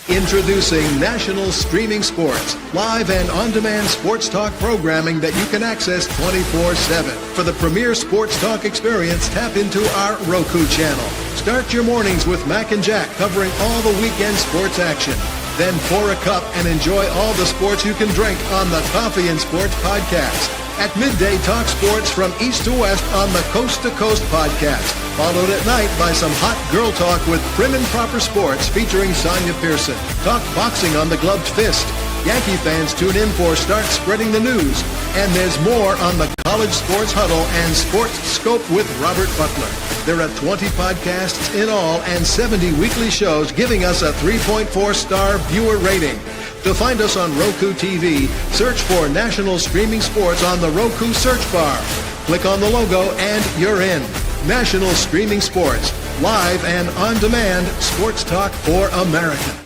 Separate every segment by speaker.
Speaker 1: Introducing National Streaming Sports, live and on-demand sports talk programming that you can access 24/7. For the premier sports talk experience, tap into our Roku channel. Start your mornings with Mac and Jack covering all the weekend sports action. Then pour a cup and enjoy all the sports you can drink on the Coffee and Sports podcast. At midday, talk sports from east to west on the Coast to Coast podcast. Followed at night by some hot girl talk with Prim and Proper Sports featuring Sonja Pearson. Talk boxing on the Gloved Fist. Yankee fans tune in for Start Spreading the News. And there's more on the College Sports Huddle and Sports Scope with Robert Butler. There are 20 podcasts in all and 70 weekly shows giving us a 3.4-star viewer rating. To find us on Roku TV, search for National Streaming Sports on the Roku search bar. Click on the logo and you're in. National Streaming Sports, live and on-demand sports talk for America.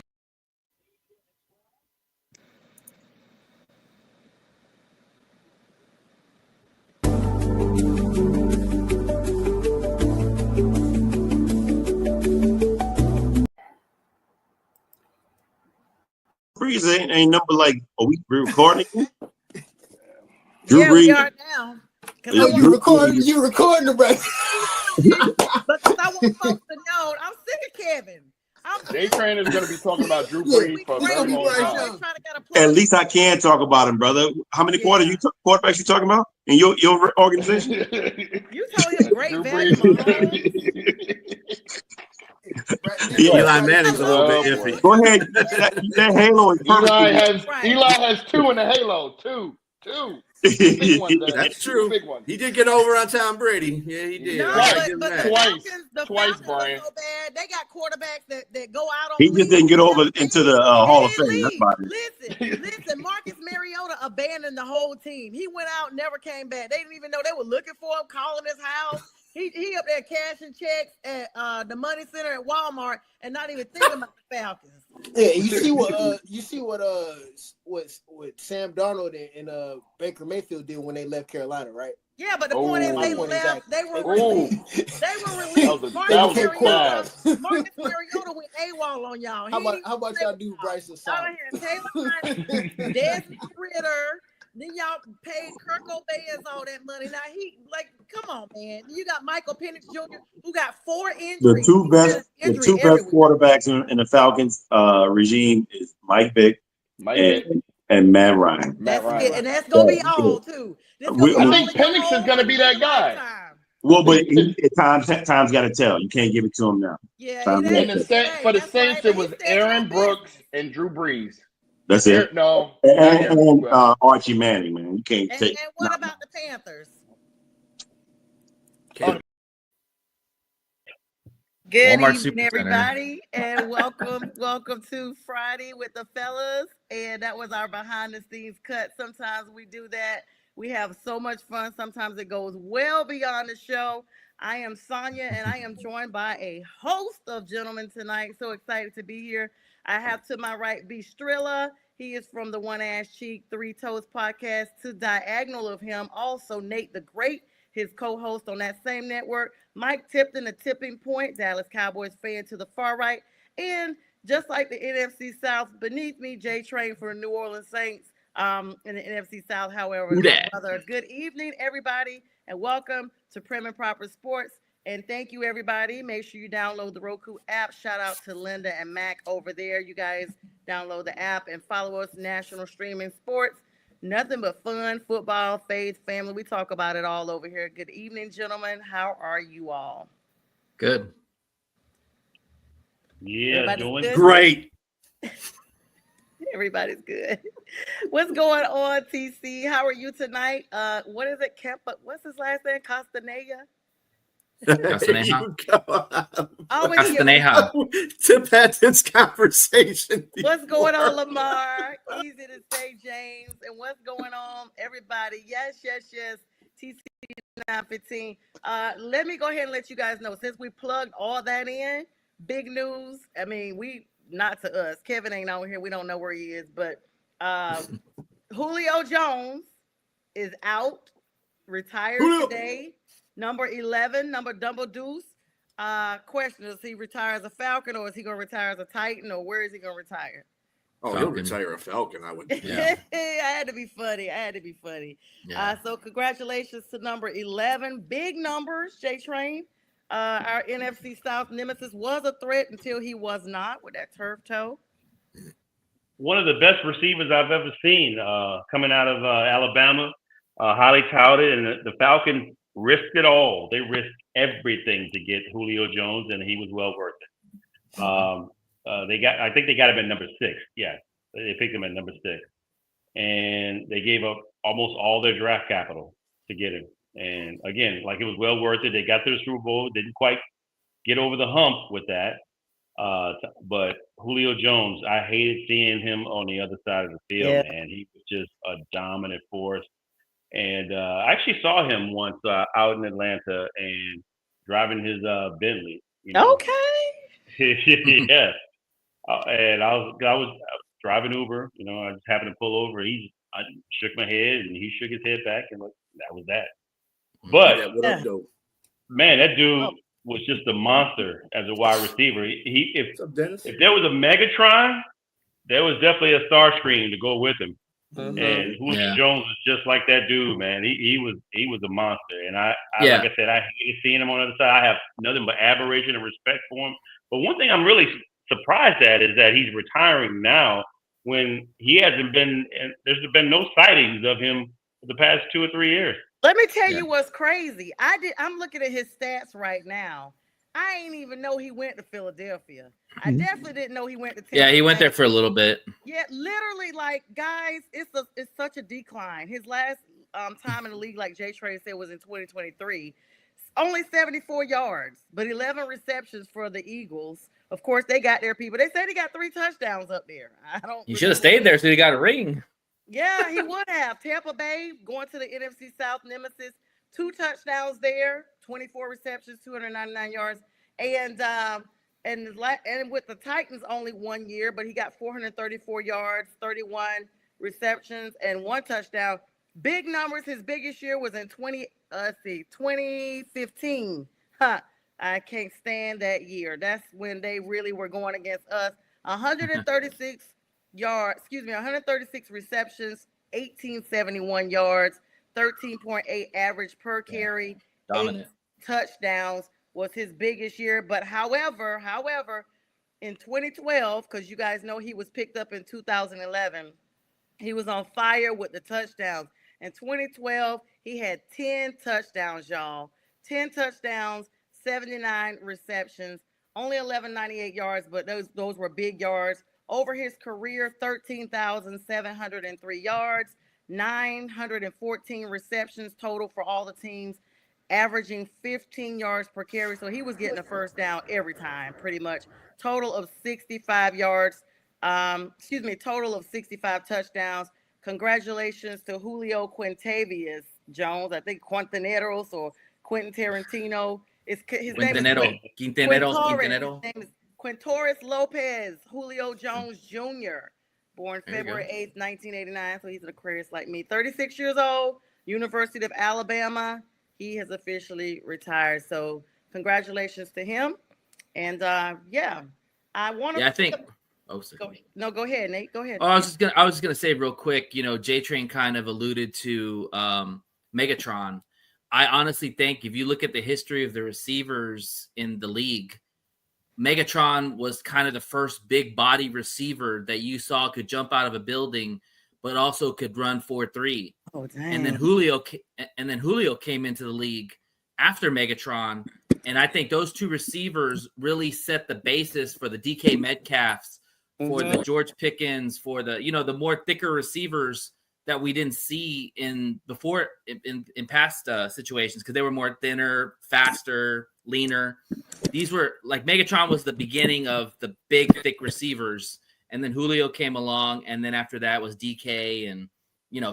Speaker 2: Breeze ain't number like a week recording.
Speaker 3: Yeah, we are now.
Speaker 4: You recording the record.
Speaker 3: But I want folks to know, I'm sick of Kevin.
Speaker 5: J-Train is going to be talking about Drew Brees for a very long time.
Speaker 2: At least I can talk about him, brother. How many quarterbacks you talking about in your organization?
Speaker 3: You told him great value.
Speaker 6: Eli Manning's a little bit iffy.
Speaker 2: Go ahead. That halo is perfect.
Speaker 5: Eli has two in the halo. Two.
Speaker 6: That's true. He did get over on Tom Brady. Yeah, he did.
Speaker 3: No, but the Falcons are so bad. They got quarterbacks that go out on.
Speaker 2: He just didn't get over into the Hall of Fame. That's about
Speaker 3: it. Listen. Marcus Mariota abandoned the whole team. He went out, never came back. They didn't even know they were looking for him, calling his house. He up there cashing checks at the money center at Walmart and not even thinking about the Falcons.
Speaker 4: Yeah, you see what Sam Darnold and Baker Mayfield did when they left Carolina, right?
Speaker 3: Yeah, but the point is they left. Exactly. They were released. Marcus Mariota went AWOL on y'all.
Speaker 4: How about y'all do Bryce and Sal?
Speaker 3: Taylor Hines, Desmond Ritter. Then y'all paid Kirk Cobain all that money. Now come on, man. You got Michael Penix Jr. who got 4 injuries.
Speaker 2: The two best quarterbacks in the Falcons regime is Mike Vick and Matt Ryan.
Speaker 3: That's gonna be all too.
Speaker 5: I think Penix is gonna be that guy.
Speaker 2: Well, but time's got to tell. You can't give it to him now.
Speaker 3: Yeah.
Speaker 5: For the Saints, it was Aaron Brooks and Drew Brees.
Speaker 2: That's it.
Speaker 5: No.
Speaker 2: And Archie Manning, man. You can't take.
Speaker 3: And what about the Panthers? Good evening, everybody, and welcome to Friday with the fellas. And that was our behind the scenes cut. Sometimes we do that. We have so much fun. Sometimes it goes well beyond the show. I am Sonja, and I am joined by a host of gentlemen tonight. So excited to be here. I have to my right B. Trilla. He is from the One Ass Cheek, Three Toes podcast. To diagonal of him, also Nate the Great, his co-host on that same network. Mike Tipton, the Tipping Point, Dallas Cowboys fan to the far right. And just like the NFC South, beneath me, J-Train for the New Orleans Saints in the NFC South. However, brother, good evening, everybody, and welcome to Prim and Proper Sports. And thank you, everybody. Make sure you download the Roku app. Shout out to Linda and Mac over there. You guys download the app and follow us, National Streaming Sports. Nothing but fun, football, faith, family. We talk about it all over here. Good evening, gentlemen. How are you all?
Speaker 6: Good.
Speaker 7: Yeah,
Speaker 3: everybody's
Speaker 7: doing
Speaker 3: good?
Speaker 6: Great.
Speaker 3: Everybody's good. What's going on, TC? How are you tonight? What is it? What's his last name? Castaneda?
Speaker 6: Castaneja.
Speaker 3: To
Speaker 6: Patton's conversation.
Speaker 3: What's going on, Lamar? Easy to say, James. And what's going on, everybody? Yes. TC 915. Let me go ahead and let you guys know, since we plugged all that in, big news. I mean, not to us. Kevin ain't on here. We don't know where he is, but Julio Jones is out, retired today. Number 11, number double deuce. Question: Does he retire as a Falcon, or is he going to retire as a Titan, or where is he going to retire?
Speaker 6: Oh, he'll retire a Falcon, I would.
Speaker 3: Yeah. I had to be funny. Yeah. So congratulations to number 11. Big numbers, J-Train. Our NFC South nemesis was a threat until he was not with that turf toe.
Speaker 7: One of the best receivers I've ever seen coming out of Alabama, highly touted, and the Falcons risked it all. They risked everything to get Julio Jones, and he was well worth it. I think they got him at number 6. Yeah, they picked him at number 6, and they gave up almost all their draft capital to get him. And again, like, it was well worth it. They got to the Super Bowl, didn't quite get over the hump with that. But Julio Jones, I hated seeing him on the other side of the field, and he was just a dominant force. And I actually saw him once out in Atlanta and driving his Bentley.
Speaker 3: Okay.
Speaker 7: Yes. And I was driving Uber. I just happened to pull over. I shook my head, and he shook his head back, and that was that. But man, that dude was just a monster as a wide receiver. If there was a Megatron, there was definitely a Starscream to go with him. Mm-hmm. And Julio Jones was just like that dude, man. He was a monster. And I like I said, I hated seeing him on the other side. I have nothing but admiration and respect for him. But one thing I'm really surprised at is that he's retiring now when there's been no sightings of him for the past 2 or 3 years.
Speaker 3: Let me tell you what's crazy. I'm looking at his stats right now. I ain't even know he went to Philadelphia. I definitely didn't know he went to Tennessee.
Speaker 8: Yeah, he went there for a little bit.
Speaker 3: Yeah, literally, like, guys, it's such a decline. His last time in the league, like Jay Trey said, was in 2023. Only 74 yards, but 11 receptions for the Eagles. Of course, they got their people. They said he got 3 touchdowns up there.
Speaker 8: You should have stayed there so he got a ring.
Speaker 3: Yeah, he would have. Tampa Bay going to the NFC South nemesis. 2 touchdowns there, 24 receptions, 299 yards, and with the Titans only 1 year, but he got 434 yards, 31 receptions, and 1 touchdown. Big numbers. His biggest year was in 2015. I can't stand that year. That's when they really were going against us. 136 receptions, 1871 yards. 13.8 average per carry, 8 touchdowns was his biggest year. But however, in 2012, because you guys know he was picked up in 2011, he was on fire with the touchdowns. In 2012, he had 10 touchdowns, y'all. 10 touchdowns, 79 receptions, only 1198 yards, but those were big yards. Over his career, 13,703 yards. 914 receptions total for all the teams, averaging 15 yards per carry. So he was getting a first down every time, pretty much. Total of 65 yards. Total of 65 touchdowns. Congratulations to Julio Quintavious Jones. I think Quintaneros or Quentin Tarantino. His name is Quintorris Lopez Julio Jones Jr., born February 8th, 1989. So he's an Aquarius like me. 36 years old, University of Alabama. He has officially retired. So congratulations to him. And I want to.
Speaker 8: Yeah, I think.
Speaker 3: Go ahead, Nate. Go ahead.
Speaker 8: Oh, I was just gonna say real quick. J Train kind of alluded to Megatron. I honestly think if you look at the history of the receivers in the league, Megatron was kind of the first big body receiver that you saw could jump out of a building, but also could run 4.3.
Speaker 3: Oh, damn.
Speaker 8: And then Julio came into the league after Megatron, and I think those 2 receivers really set the basis for the DK Metcalfs, for the George Pickens, for the the more thicker receivers that we didn't see in past situations, because they were more thinner, faster, leaner. These were like Megatron was the beginning of the big, thick receivers, and then Julio came along, and then after that was DK and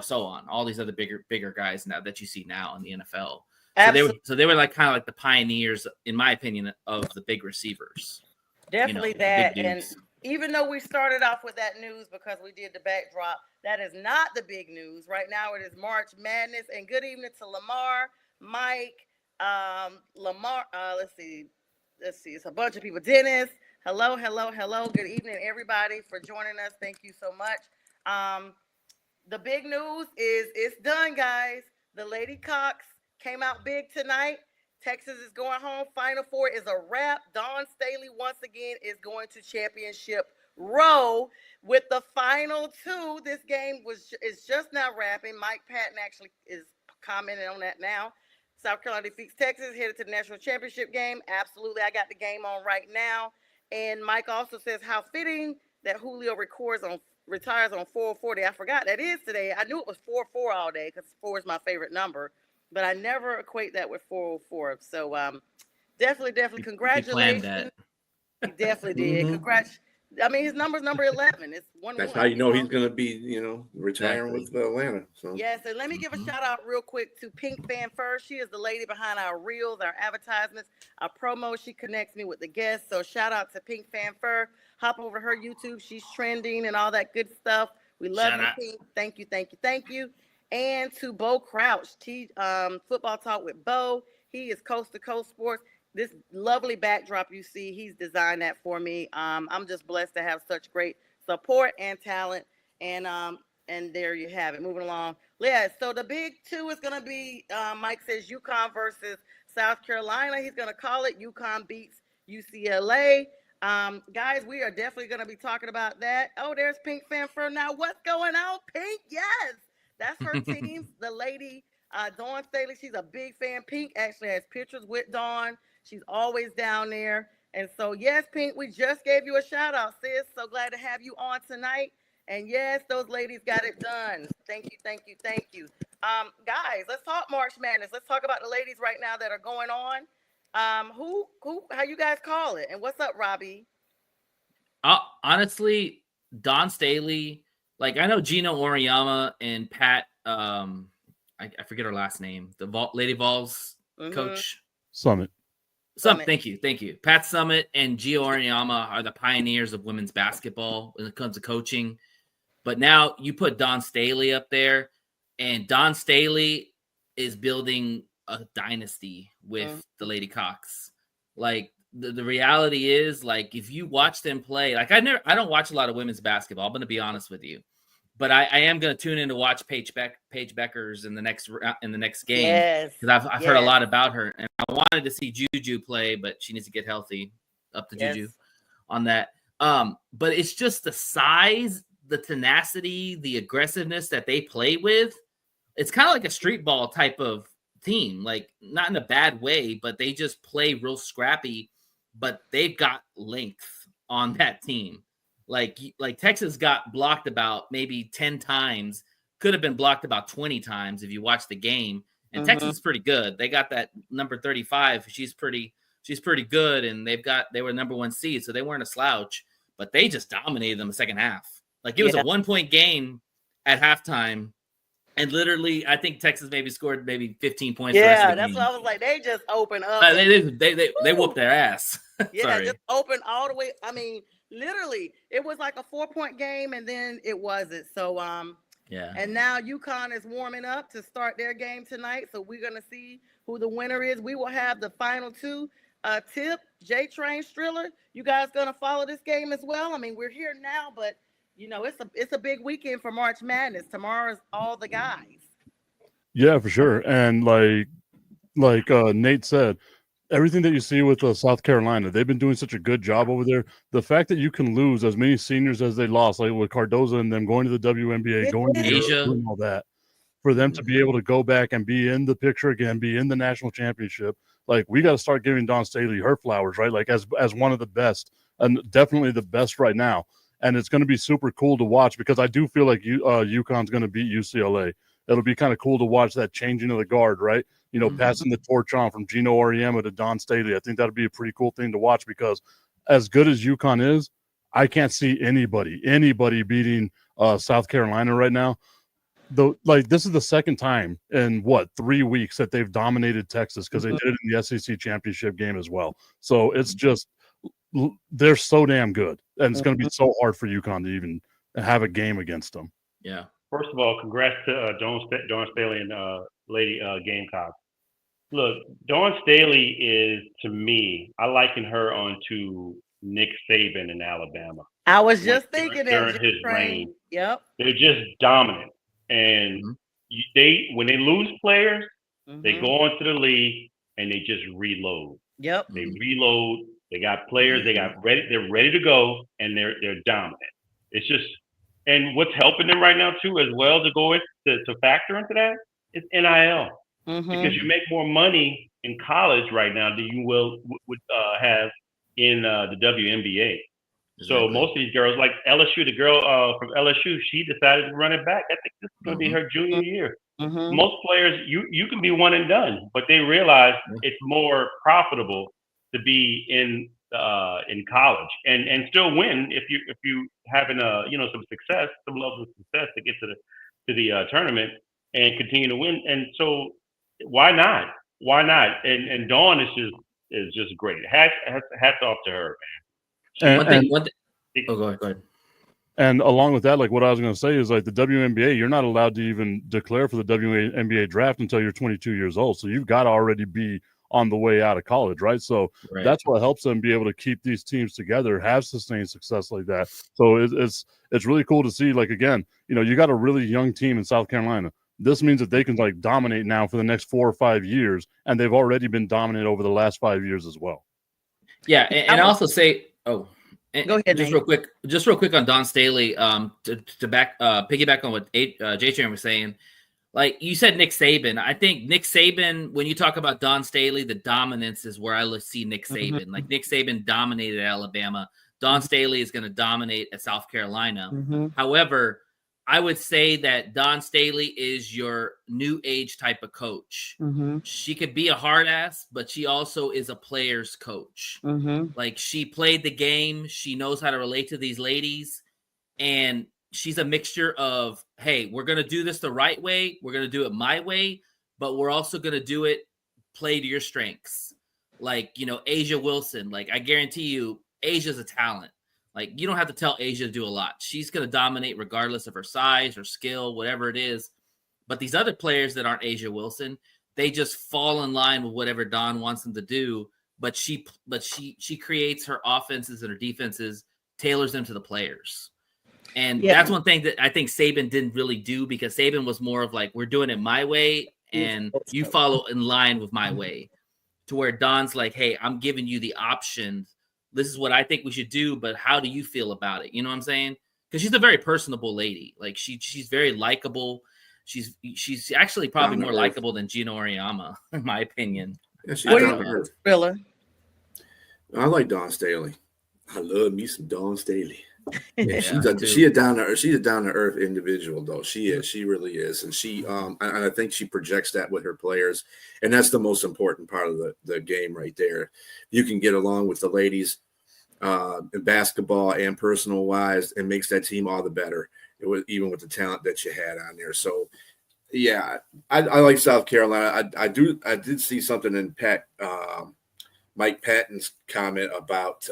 Speaker 8: so on. All these other bigger guys now that you see now in the NFL. So they were like kind of like the pioneers, in my opinion, of the big receivers.
Speaker 3: Definitely that. And even though we started off with that news because we did the backdrop, that is not the big news. Right now it is March Madness. And good evening to Lamar, Mike, let's see, let's see, it's a bunch of people. Dennis, hello. Good evening, everybody, for joining us. Thank you so much. The big news is it's done, guys. The Lady Cox came out big tonight. Texas is going home. Final Four is a wrap. Dawn Staley once again is going to championship row with the final two. This game is just now wrapping. Mike Patton actually is commenting on that now. South Carolina defeats Texas, headed to the national championship game. Absolutely, I got the game on right now. And Mike also says how fitting that Julio retires on 4:40. I forgot that is today. I knew it was 4:4 all day because 4 is my favorite number, but I never equate that with 4:04. So definitely congratulations. He definitely did. Congrats. I mean, his number's number 11. It's 1-1.
Speaker 6: That's how you know he's going to be, retiring with Atlanta. So
Speaker 3: yes, and let me give a shout out real quick to Pink Fan First. She is the lady behind our reels, our advertisements, our promo. She connects me with the guests. So shout out to Pink Fan Fur. Hop over to her YouTube. She's trending and all that good stuff. We love you, Pink. Thank you. And to Bo Crouch, Football Talk with Bo. He is Coast to Coast Sports. This lovely backdrop you see, he's designed that for me. I'm just blessed to have such great support and talent. And there you have it. Moving along. Yeah, so the big two is going to be, Mike says, UConn versus South Carolina. He's going to call it UConn beats UCLA. Guys, we are definitely going to be talking about that. Oh, there's Pink Fanfare. Now, what's going on, Pink? Yes, that's her team. The lady, Dawn Staley, she's a big fan. Pink actually has pictures with Dawn. She's always down there. And so, yes, Pink, we just gave you a shout out, sis. So glad to have you on tonight. And yes, those ladies got it done. Thank you. Guys, let's talk March Madness. Let's talk about the ladies right now that are going on. How you guys call it? And what's up, Robbie?
Speaker 8: Honestly, Dawn Staley, like I know Gino Oriyama and Pat, I forget her last name, the Lady Vols coach.
Speaker 9: Summit.
Speaker 8: Thank you. Pat Summit and Gio Oriyama are the pioneers of women's basketball when it comes to coaching. But now you put Dawn Staley up there, and Dawn Staley is building a dynasty with the Lady Cox. Like the reality is, like if you watch them play, like I don't watch a lot of women's basketball. I'm going to be honest with you, but I am going to tune in to watch Paige Beckers in the next game because I've heard a lot about her, and I wanted to see Juju play, but she needs to get healthy. Up to Juju on that. But it's just the size, the tenacity, the aggressiveness that they play with. It's kind of like a street ball type of team, like not in a bad way, but they just play real scrappy, but they've got length on that team. Like Texas got blocked about maybe 10 times, could have been blocked about 20 times if you watch the game. And Texas is pretty good. They got that number 35. She's pretty good, and they were number 1 seed, so they weren't a slouch, but they just dominated them the second half. Like it was a 1-point game at halftime. And literally, I think Texas maybe scored 15 points.
Speaker 3: Yeah, that's what I was like. They just open up.
Speaker 8: They whooped their ass.
Speaker 3: Yeah, just open all the way. I mean, literally, it was like a 4-point game, and then it wasn't. So, And now UConn is warming up to start their game tonight. So we're gonna see who the winner is. We will have the final two. Tip, J-Train, Trilla. You guys gonna follow this game as well? I mean, we're here now, but. You know, it's a big weekend for March Madness. Tomorrow's all the guys.
Speaker 9: Yeah, for sure. And like Nate said, everything that you see with South Carolina, they've been doing such a good job over there. The fact that you can lose as many seniors as they lost, like with Cardoza and them going to the WNBA, going to Asia, doing all that, for them to be able to go back and be in the picture again, be in the national championship. Like we got to start giving Dawn Staley her flowers, right? Like as one of the best, and definitely the best right now. And it's going to be super cool to watch because I do feel like UConn's going to beat UCLA. It'll be kind of cool to watch that changing of the guard, right? You know, passing the torch on from Gino Oriyama to Dawn Staley. I think that'll be a pretty cool thing to watch because as good as UConn is, I can't see anybody beating South Carolina right now. Though, like this is the second time in 3 weeks that they've dominated Texas because they did it in the SEC championship game as well. So it's just they're so damn good, and it's going to be so hard for UConn to even have a game against them.
Speaker 8: Yeah.
Speaker 7: First of all, congrats to Dawn Staley and Lady Gamecock. Look, Dawn Staley is, to me, I liken her onto Nick Saban in Alabama.
Speaker 3: I was just thinking that
Speaker 7: during his reign.
Speaker 3: Yep.
Speaker 7: They're just dominant. And when they lose players, they go onto the league and they just reload.
Speaker 3: Yep.
Speaker 7: They reload. They got players. They're ready to go, and they're dominant. It's just, and what's helping them right now too, as well, to factor into that, is NIL. Because you make more money in college right now than you would have in the WNBA. So most of these girls, like LSU, the girl from LSU, she decided to run it back. I think this is going to be her junior year. Most players, you can be one and done, but they realize it's more profitable to be in college and still win if you having some success, some level of success to get to the tournament and continue to win. And so why not? Why not? And Dawn is just great. Hats off to her, man.
Speaker 8: One thing. Oh, go ahead.
Speaker 9: And along with that, like what I was going to say is like the WNBA, you're not allowed to even declare for the WNBA draft until you're 22 years old. So you've got to already be on the way out of college, right? So that's what helps them be able to keep these teams together, have sustained success like that. So it's really cool to see. Like again, you got a really young team in South Carolina. This means that they can like dominate now for the next 4 or 5 years, and they've already been dominant over the last 5 years as well.
Speaker 8: Yeah, and I also say,
Speaker 3: go ahead,
Speaker 8: just real quick on Dawn Staley, to piggyback on what J-Train was saying. Like you said, Nick Saban. I think Nick Saban, when you talk about Dawn Staley, the dominance is where I see Nick Saban. Like Nick Saban dominated Alabama. Dawn Staley is going to dominate at South Carolina. However, I would say that Dawn Staley is your new age type of coach. She could be a hard ass, but she also is a player's coach. Like she played the game. She knows how to relate to these ladies. And she's a mixture of, hey, we're going to do this the right way. We're going to do it my way, but we're also going to do it play to your strengths. Like, Asia Wilson, like I guarantee you, Asia's a talent. Like, you don't have to tell Asia to do a lot. She's going to dominate regardless of her size or skill, whatever it is. But these other players that aren't Asia Wilson, they just fall in line with whatever Dawn wants them to do. But she creates her offenses and her defenses, tailors them to the players. And that's one thing that I think Saban didn't really do, because Saban was more of like, we're doing it my way and you follow in line with my way. To where Dawn's like, hey, I'm giving you the option. This is what I think we should do, but how do you feel about it? You know what I'm saying? Because she's a very personable lady. Like she's very likable. She's actually probably more likable than Gino Auriemma, in my opinion.
Speaker 6: Yeah, she's
Speaker 3: Trilla?
Speaker 6: I like Dawn Staley. I love me some Dawn Staley. Yeah, she's a down to earth individual, though. She is. She really is, and I think she projects that with her players, and that's the most important part of the game right there. You can get along with the ladies in basketball and personal wise, and makes that team all the better. Even with the talent that you had on there. So, yeah, I like South Carolina. I did see something in Mike Patton's comment about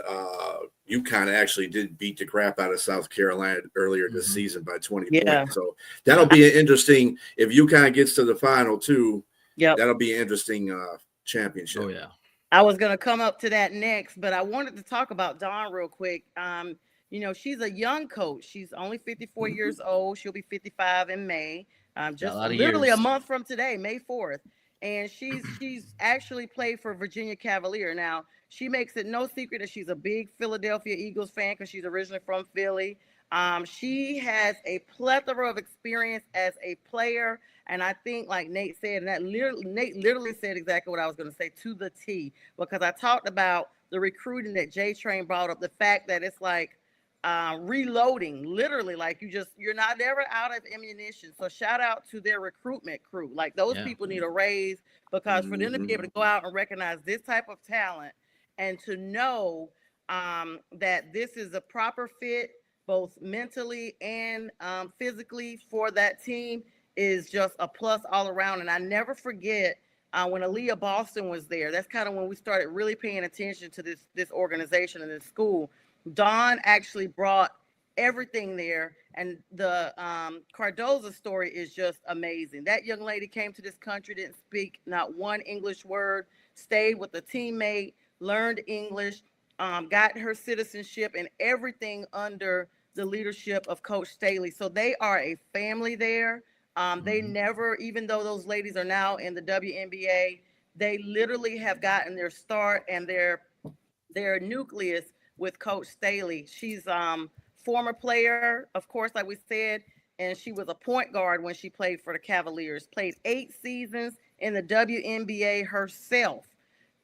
Speaker 6: UConn actually did beat the crap out of South Carolina earlier this season by 20 points. So that'll be an interesting, if UConn gets to the final too, that'll be an interesting championship.
Speaker 8: Oh, yeah.
Speaker 3: I was going to come up to that next, but I wanted to talk about Dawn real quick. She's a young coach. She's only 54 years old. She'll be 55 in May. Just literally a month from today, May 4th. And she's actually played for Virginia Cavalier. Now, she makes it no secret that she's a big Philadelphia Eagles fan because she's originally from Philly. She has a plethora of experience as a player. And I think, like Nate said, and Nate literally said exactly what I was going to say to the T, because I talked about the recruiting that J-Train brought up, the fact that it's like reloading, literally, like you're not ever out of ammunition. So shout out to their recruitment crew. Like those people need a raise, because for them to be able to go out and recognize this type of talent and to know that this is a proper fit, both mentally and physically for that team, is just a plus all around. And I never forget when Aaliyah Boston was there. That's kind of when we started really paying attention to this organization and this school. Dawn actually brought everything there. And the Cardoza story is just amazing. That young lady came to this country, didn't speak not one English word, stayed with a teammate, learned English, got her citizenship and everything under the leadership of Coach Staley. So they are a family there. They never, even though those ladies are now in the WNBA, they literally have gotten their start and their nucleus with Coach Staley. She's former player, of course, like we said, and she was a point guard when she played for the Cavaliers, played 8 seasons in the WNBA herself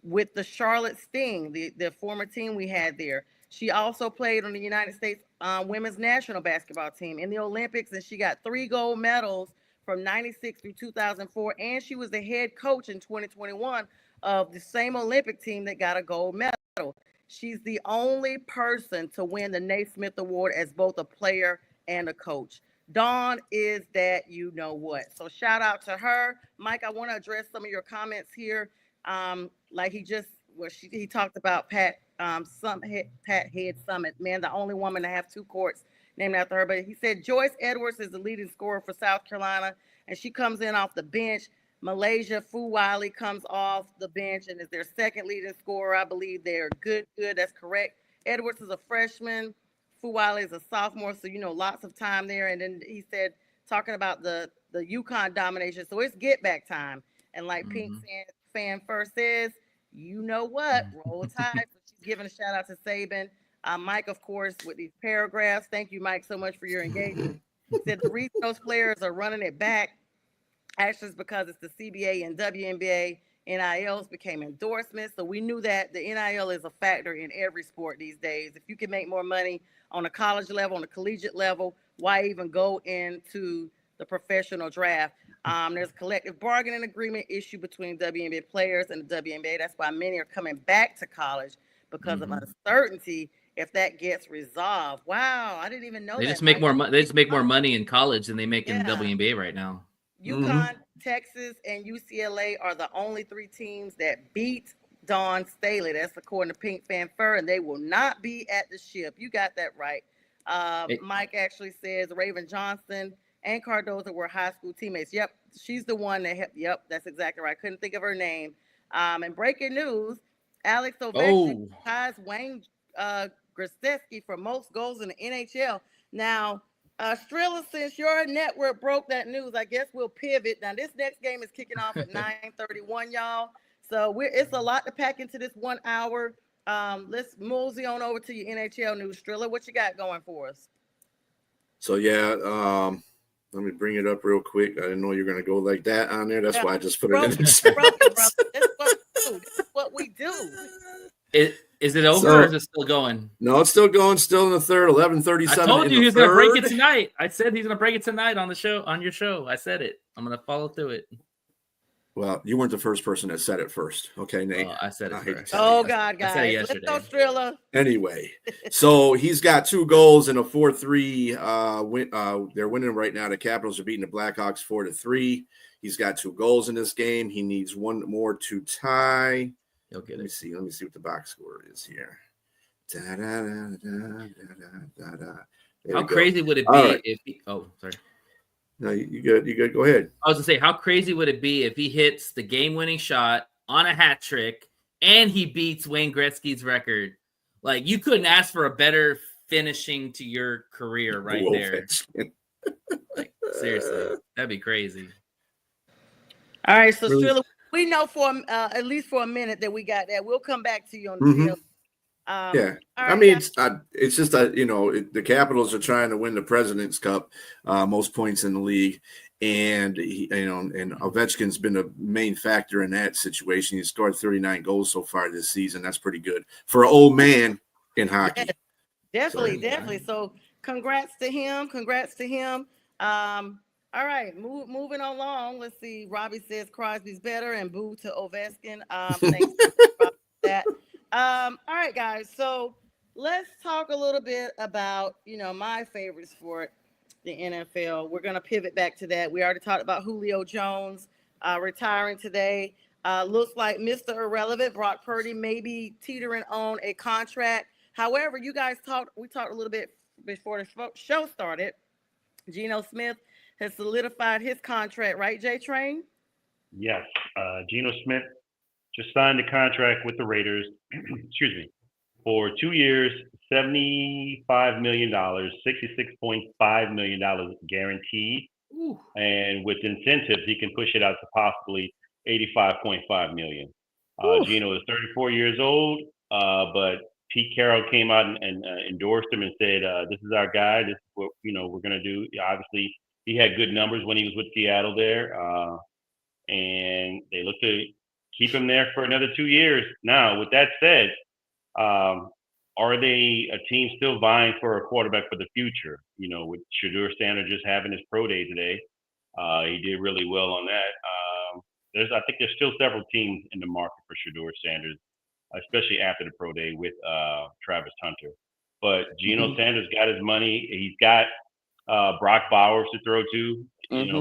Speaker 3: with the Charlotte Sting, the former team we had there. She also played on the United States women's national basketball team in the Olympics, and she got 3 gold medals from 96 through 2004, and she was the head coach in 2021 of the same Olympic team that got a gold medal. She's the only person to win the Naismith Award as both a player and a coach. Dawn is that you know what. So shout out to her. Mike, I want to address some of your comments here. Like he talked about Pat Head Summit, man, the only woman to have 2 courts named after her. But he said Joyce Edwards is the leading scorer for South Carolina, and she comes in off the bench. Malaysia Fuwali comes off the bench and is their second leading scorer. I believe they're good. That's correct. Edwards is a freshman. Fuwali is a sophomore, so lots of time there. And then he said, talking about the UConn domination, so it's get back time. And like Pink Fan First says, you know what? Roll Tide. So she's giving a shout out to Saban. Mike, of course, with these paragraphs. Thank you, Mike, so much for your engagement. He said the reason those players are running it back actually is because it's the CBA and WNBA. NILs became endorsements. So we knew that the NIL is a factor in every sport these days. If you can make more money on a college level, on a collegiate level, why even go into the professional draft? There's a collective bargaining agreement issue between WNBA players and the WNBA. That's why many are coming back to college because of uncertainty if that gets resolved. Wow, I didn't even know
Speaker 8: they
Speaker 3: that.
Speaker 8: Just make more money. They just make more money in college than they make in the WNBA right now.
Speaker 3: UConn, Texas, and UCLA are the only 3 teams that beat Dawn Staley. That's according to Pink Fan Fur, and they will not be at the ship. You got that right. Mike actually says Raven Johnson and Cardoza were high school teammates. Yep, she's the one that helped. Yep, that's exactly right. Couldn't think of her name. And breaking news, Alex Ovechkin ties Wayne Gretzky for most goals in the NHL. Now, Trilla, since your network broke that news, I guess we'll pivot. Now, this next game is kicking off at 9:31, y'all. So it's a lot to pack into this 1 hour. Let's mosey on over to your NHL news. Trilla, what you got going for us?
Speaker 6: So, let me bring it up real quick. I didn't know you were going to go like that on there. That's why I just put it in.
Speaker 3: This is what we do.
Speaker 8: Is it over or is it still going?
Speaker 6: No, it's still going. Still in the third. 11:37.
Speaker 8: I told you he was going to break it tonight. I said he's going to break it tonight on the show. On your show, I said it. I'm going to follow through it.
Speaker 6: Well, you weren't the first person that said it first. Okay, Nate.
Speaker 8: I said it first.
Speaker 3: Oh, God, guys.
Speaker 8: I said it yesterday.
Speaker 3: Let's go, Trilla.
Speaker 6: Anyway, so he's got 2 goals in a 4-3 win. They're winning right now. The Capitals are beating the Blackhawks 4-3. He's got 2 goals in this game. He needs 1 more to tie.
Speaker 8: He'll get it.
Speaker 6: Let me see what the box score is here.
Speaker 8: How crazy would it be if he, sorry.
Speaker 6: No, you good. You good. Go ahead.
Speaker 8: I was going to say, how crazy would it be if he hits the game-winning shot on a hat trick and he beats Wayne Gretzky's record? Like, you couldn't ask for a better finishing to your career right there. Like, seriously, that'd be crazy.
Speaker 3: All right, so Trilla, we know for at least for a minute that we got that. We'll come back to you on the field.
Speaker 6: Yeah,
Speaker 3: right,
Speaker 6: I mean, it's just that the Capitals are trying to win the President's Cup, most points in the league, and and Ovechkin's been a main factor in that situation. He scored 39 goals so far this season. That's pretty good for an old man in hockey.
Speaker 3: Yes, definitely. So, congrats to him. All right, moving along. Let's see. Robbie says Crosby's better, and boo to Ovechkin. Thanks for that. All right, guys. So let's talk a little bit about, my favorite sport, the NFL. We're going to pivot back to that. We already talked about Julio Jones retiring today. Looks like Mr. Irrelevant, Brock Purdy, may be teetering on a contract. However, we talked a little bit before the show started. Geno Smith has solidified his contract, right, J Train?
Speaker 7: Yes. Geno Smith just signed a contract with the Raiders, excuse me, for 2 years, $75 million, $66.5 million guaranteed.
Speaker 8: Ooh.
Speaker 7: And with incentives, he can push it out to possibly $85.5 million. Geno is 34 years old, but Pete Carroll came out and endorsed him and said, this is our guy. This is what, we're going to do. Obviously, he had good numbers when he was with Seattle there. And they look to keep him there for another 2 years. Now, with that said, are they a team still vying for a quarterback for the future? With Shedeur Sanders just having his pro day today, he did really well on that. I think there's still several teams in the market for Shedeur Sanders, especially after the pro day with Travis Hunter. But Geno Sanders got his money. He's got Brock Bowers to throw to.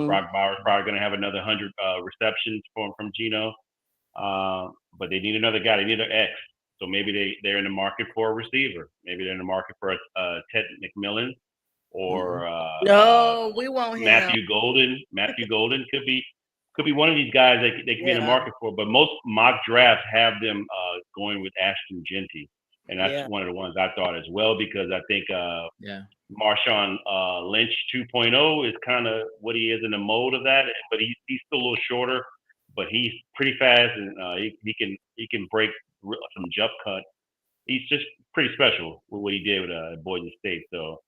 Speaker 7: Brock Bowers probably going to have another 100 receptions from Geno. But they need another guy. They need an X. So maybe they're in the market for a receiver. Maybe they're in the market for a Ted McMillan or
Speaker 3: no, we won't.
Speaker 7: Matthew Golden. Matthew Golden could be one of these guys they could be in the market for. But most mock drafts have them going with Ashton Genty, and that's one of the ones I thought as well, because I think Marshawn Lynch 2.0 is kind of what he is in the mold of that, but he's still a little shorter, but he's pretty fast, and he can break some jump cut. He's just pretty special with what he did with Boise State. So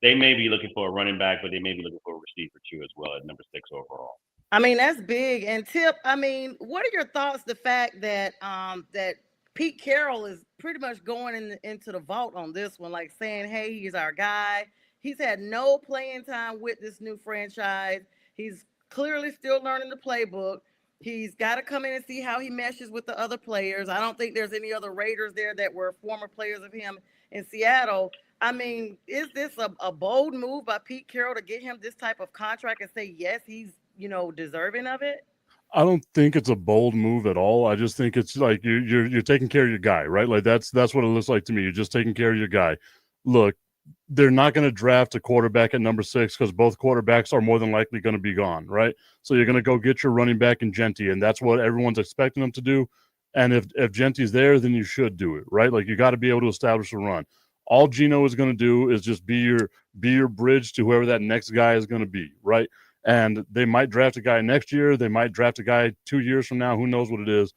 Speaker 7: they may be looking for a running back, but they may be looking for a receiver too as well at number 6 overall.
Speaker 3: I mean, that's big. And Tip, I mean, what are your thoughts? The fact that that Pete Carroll is pretty much going into the vault on this one, like saying, "Hey, he's our guy." He's had no playing time with this new franchise. He's clearly still learning the playbook. He's got to come in and see how he meshes with the other players. I don't think there's any other Raiders there that were former players of him in Seattle. I mean, is this a bold move by Pete Carroll to get him this type of contract and say, yes, he's, deserving of it?
Speaker 9: I don't think it's a bold move at all. I just think it's like you're taking care of your guy, right? Like that's what it looks like to me. You're just taking care of your guy. Look, they're not going to draft a quarterback at number 6 because both quarterbacks are more than likely going to be gone, right? So you're going to go get your running back in Genty, and that's what everyone's expecting them to do. And if Genty's there, then you should do it, right? Like you got to be able to establish a run. All Geno is going to do is just be your bridge to whoever that next guy is going to be, right? And they might draft a guy next year. They might draft a guy 2 years from now. Who knows what it is?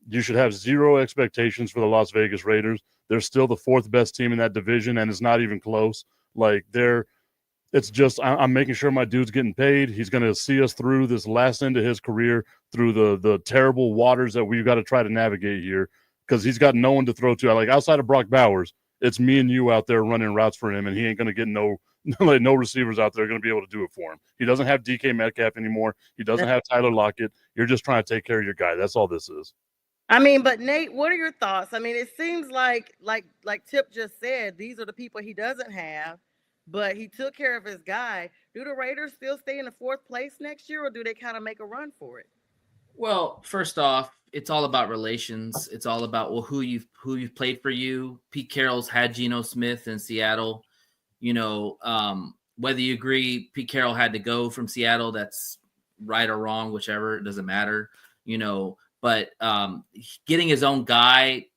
Speaker 9: You should have zero expectations for the Las Vegas Raiders. They're still the 4th best team in that division, and it's not even close. Like it's just I'm making sure my dude's getting paid. He's going to see us through this last end of his career, through the terrible waters that we've got to try to navigate here, because he's got no one to throw to. Like outside of Brock Bowers, it's me and you out there running routes for him, and he ain't going to get no receivers out there going to be able to do it for him. He doesn't have DK Metcalf anymore. He doesn't have Tyler Lockett. You're just trying to take care of your guy. That's all this is.
Speaker 3: I mean, but Nate, what are your thoughts? I mean, it seems like Tip just said, these are the people he doesn't have, but he took care of his guy. Do the Raiders still stay in the 4th place next year, or do they kind of make a run for it?
Speaker 8: Well, first off, it's all about relations. It's all about who you've played for you. Pete Carroll's had Geno Smith in Seattle. Whether you agree Pete Carroll had to go from Seattle, that's right or wrong, whichever, it doesn't matter. But getting his own guy,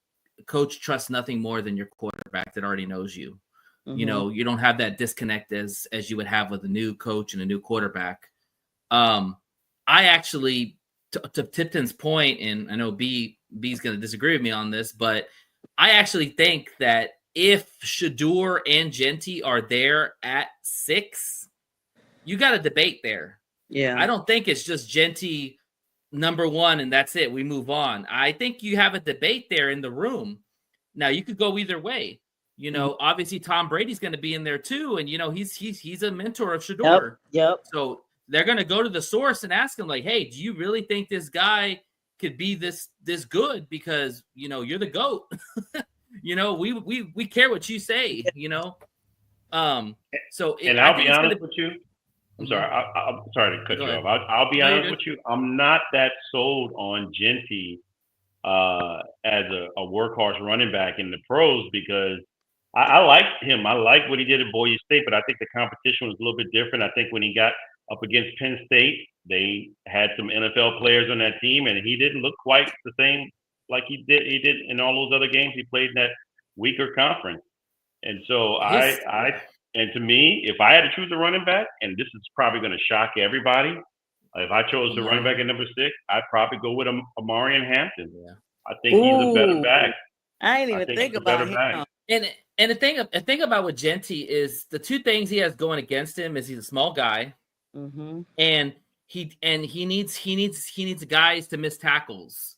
Speaker 8: coach trusts nothing more than your quarterback that already knows you.
Speaker 3: Mm-hmm.
Speaker 8: You don't have that disconnect as you would have with a new coach and a new quarterback. I actually, to Tipton's point, and I know B's going to disagree with me on this, but I actually think that if Shedeur and Genty are there at 6, you got a debate there.
Speaker 3: Yeah.
Speaker 8: I don't think it's just Genty number 1 and that's it. We move on. I think you have a debate there in the room. Now you could go either way. Obviously Tom Brady's going to be in there too, and he's a mentor of Shedeur.
Speaker 3: Yep.
Speaker 8: So they're going to go to the source and ask him, like, "Hey, do you really think this guy could be this good? Because you're the GOAT. We care what you say. So
Speaker 7: and I'll be honest with you. I'm sorry. I'm sorry to cut you off. I'll be honest with you. I'm not that sold on Genty as a workhorse running back in the pros because I liked him. I liked what he did at Boise State, but I think the competition was a little bit different. I think when he got up against Penn State, they had some NFL players on that team, and he didn't look quite the same like he did in all those other games he played in that weaker conference. And so and to me, if I had to choose a running back, and this is probably going to shock everybody, if I chose the running back at number 6, I'd probably go with Amarian Hampton. Yeah. I think he's a better back.
Speaker 3: I ain't even think about him.
Speaker 8: And the thing about with Genty is the two things he has going against him is he's a small guy, and he needs guys to miss tackles,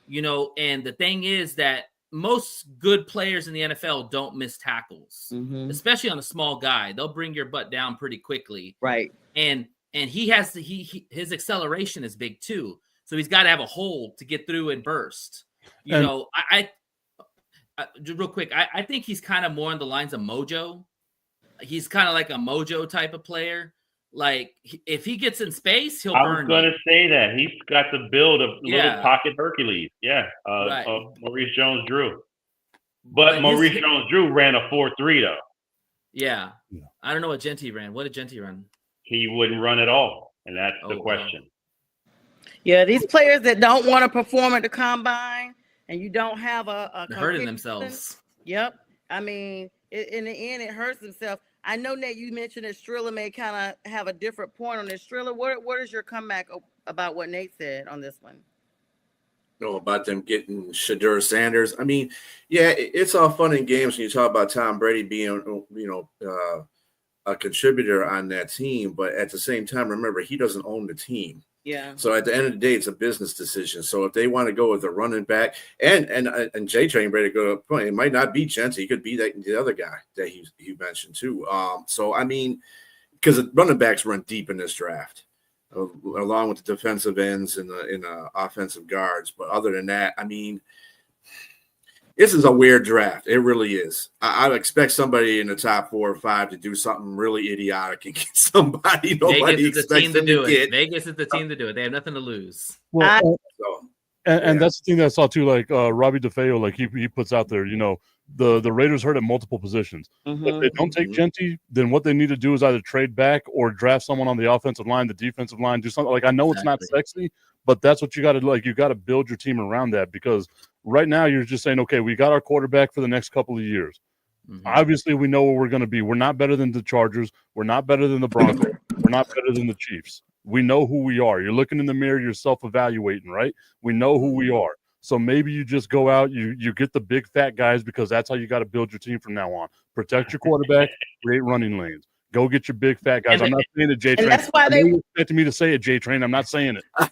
Speaker 8: And the thing is that most good players in the NFL don't miss tackles, especially on a small guy. They'll bring your butt down pretty quickly,
Speaker 3: right? And
Speaker 8: he has his acceleration is big too, so he's got to have a hole to get through and burst. Just real quick, I think he's kind of more on the lines of Mojo. He's kind of like a Mojo type of player. Like if he gets in space, he'll burn.
Speaker 7: I was going to say that he's got the build of little pocket Hercules. Yeah, Maurice Jones-Drew. But Maurice Jones-Drew ran a 4.3 though.
Speaker 8: Yeah, I don't know what Genty ran. What did Genty run?
Speaker 7: He wouldn't run at all, and that's the question.
Speaker 3: Yeah, these players that don't want to perform at the combine. And you don't have a
Speaker 8: hurting themselves.
Speaker 3: Yep. I mean, in the end, it hurts themselves. I know that you mentioned that Trilla may kind of have a different point on this. Trilla, what is your comeback about what Nate said on this one?
Speaker 6: About them getting Shedeur Sanders. I mean, yeah, it's all fun and games when you talk about Tom Brady being, a contributor on that team. But at the same time, remember, he doesn't own the team.
Speaker 3: Yeah.
Speaker 6: So at the end of the day, it's a business decision. So if they want to go with a running back, and J Train ready to go point, it might not be Genty. It could be the other guy that he mentioned too. So I mean, because running backs run deep in this draft, along with the defensive ends and the offensive guards. But other than that, I mean, this is a weird draft. It really is. I'd expect somebody in the top 4 or 5 to do something really idiotic and get somebody nobody expects them to get.
Speaker 8: Vegas is the team to do it. They have nothing to lose.
Speaker 9: Well, and that's the thing that I saw too. Like Robbie DeFeo, like he puts out there. The Raiders hurt at multiple positions. If they don't take Genty, then what they need to do is either trade back or draft someone on the offensive line, the defensive line, do something. Like I know it's not sexy, but that's what you got to like. You got to build your team around that because right now you're just saying, okay, we got our quarterback for the next couple of years. Obviously, we know where we're going to be. We're not better than the Chargers. We're not better than the Broncos. We're not better than the Chiefs. We know who we are. You're looking in the mirror, you're self-evaluating, right? We know who we are. So maybe you just go out, you get the big fat guys because that's how you got to build your team from now on. Protect your quarterback, create running lanes. Go get your big fat guys. I'm not saying it, J Train.
Speaker 3: That's why they
Speaker 9: expected me to say it, J Train. I'm not saying it.
Speaker 6: I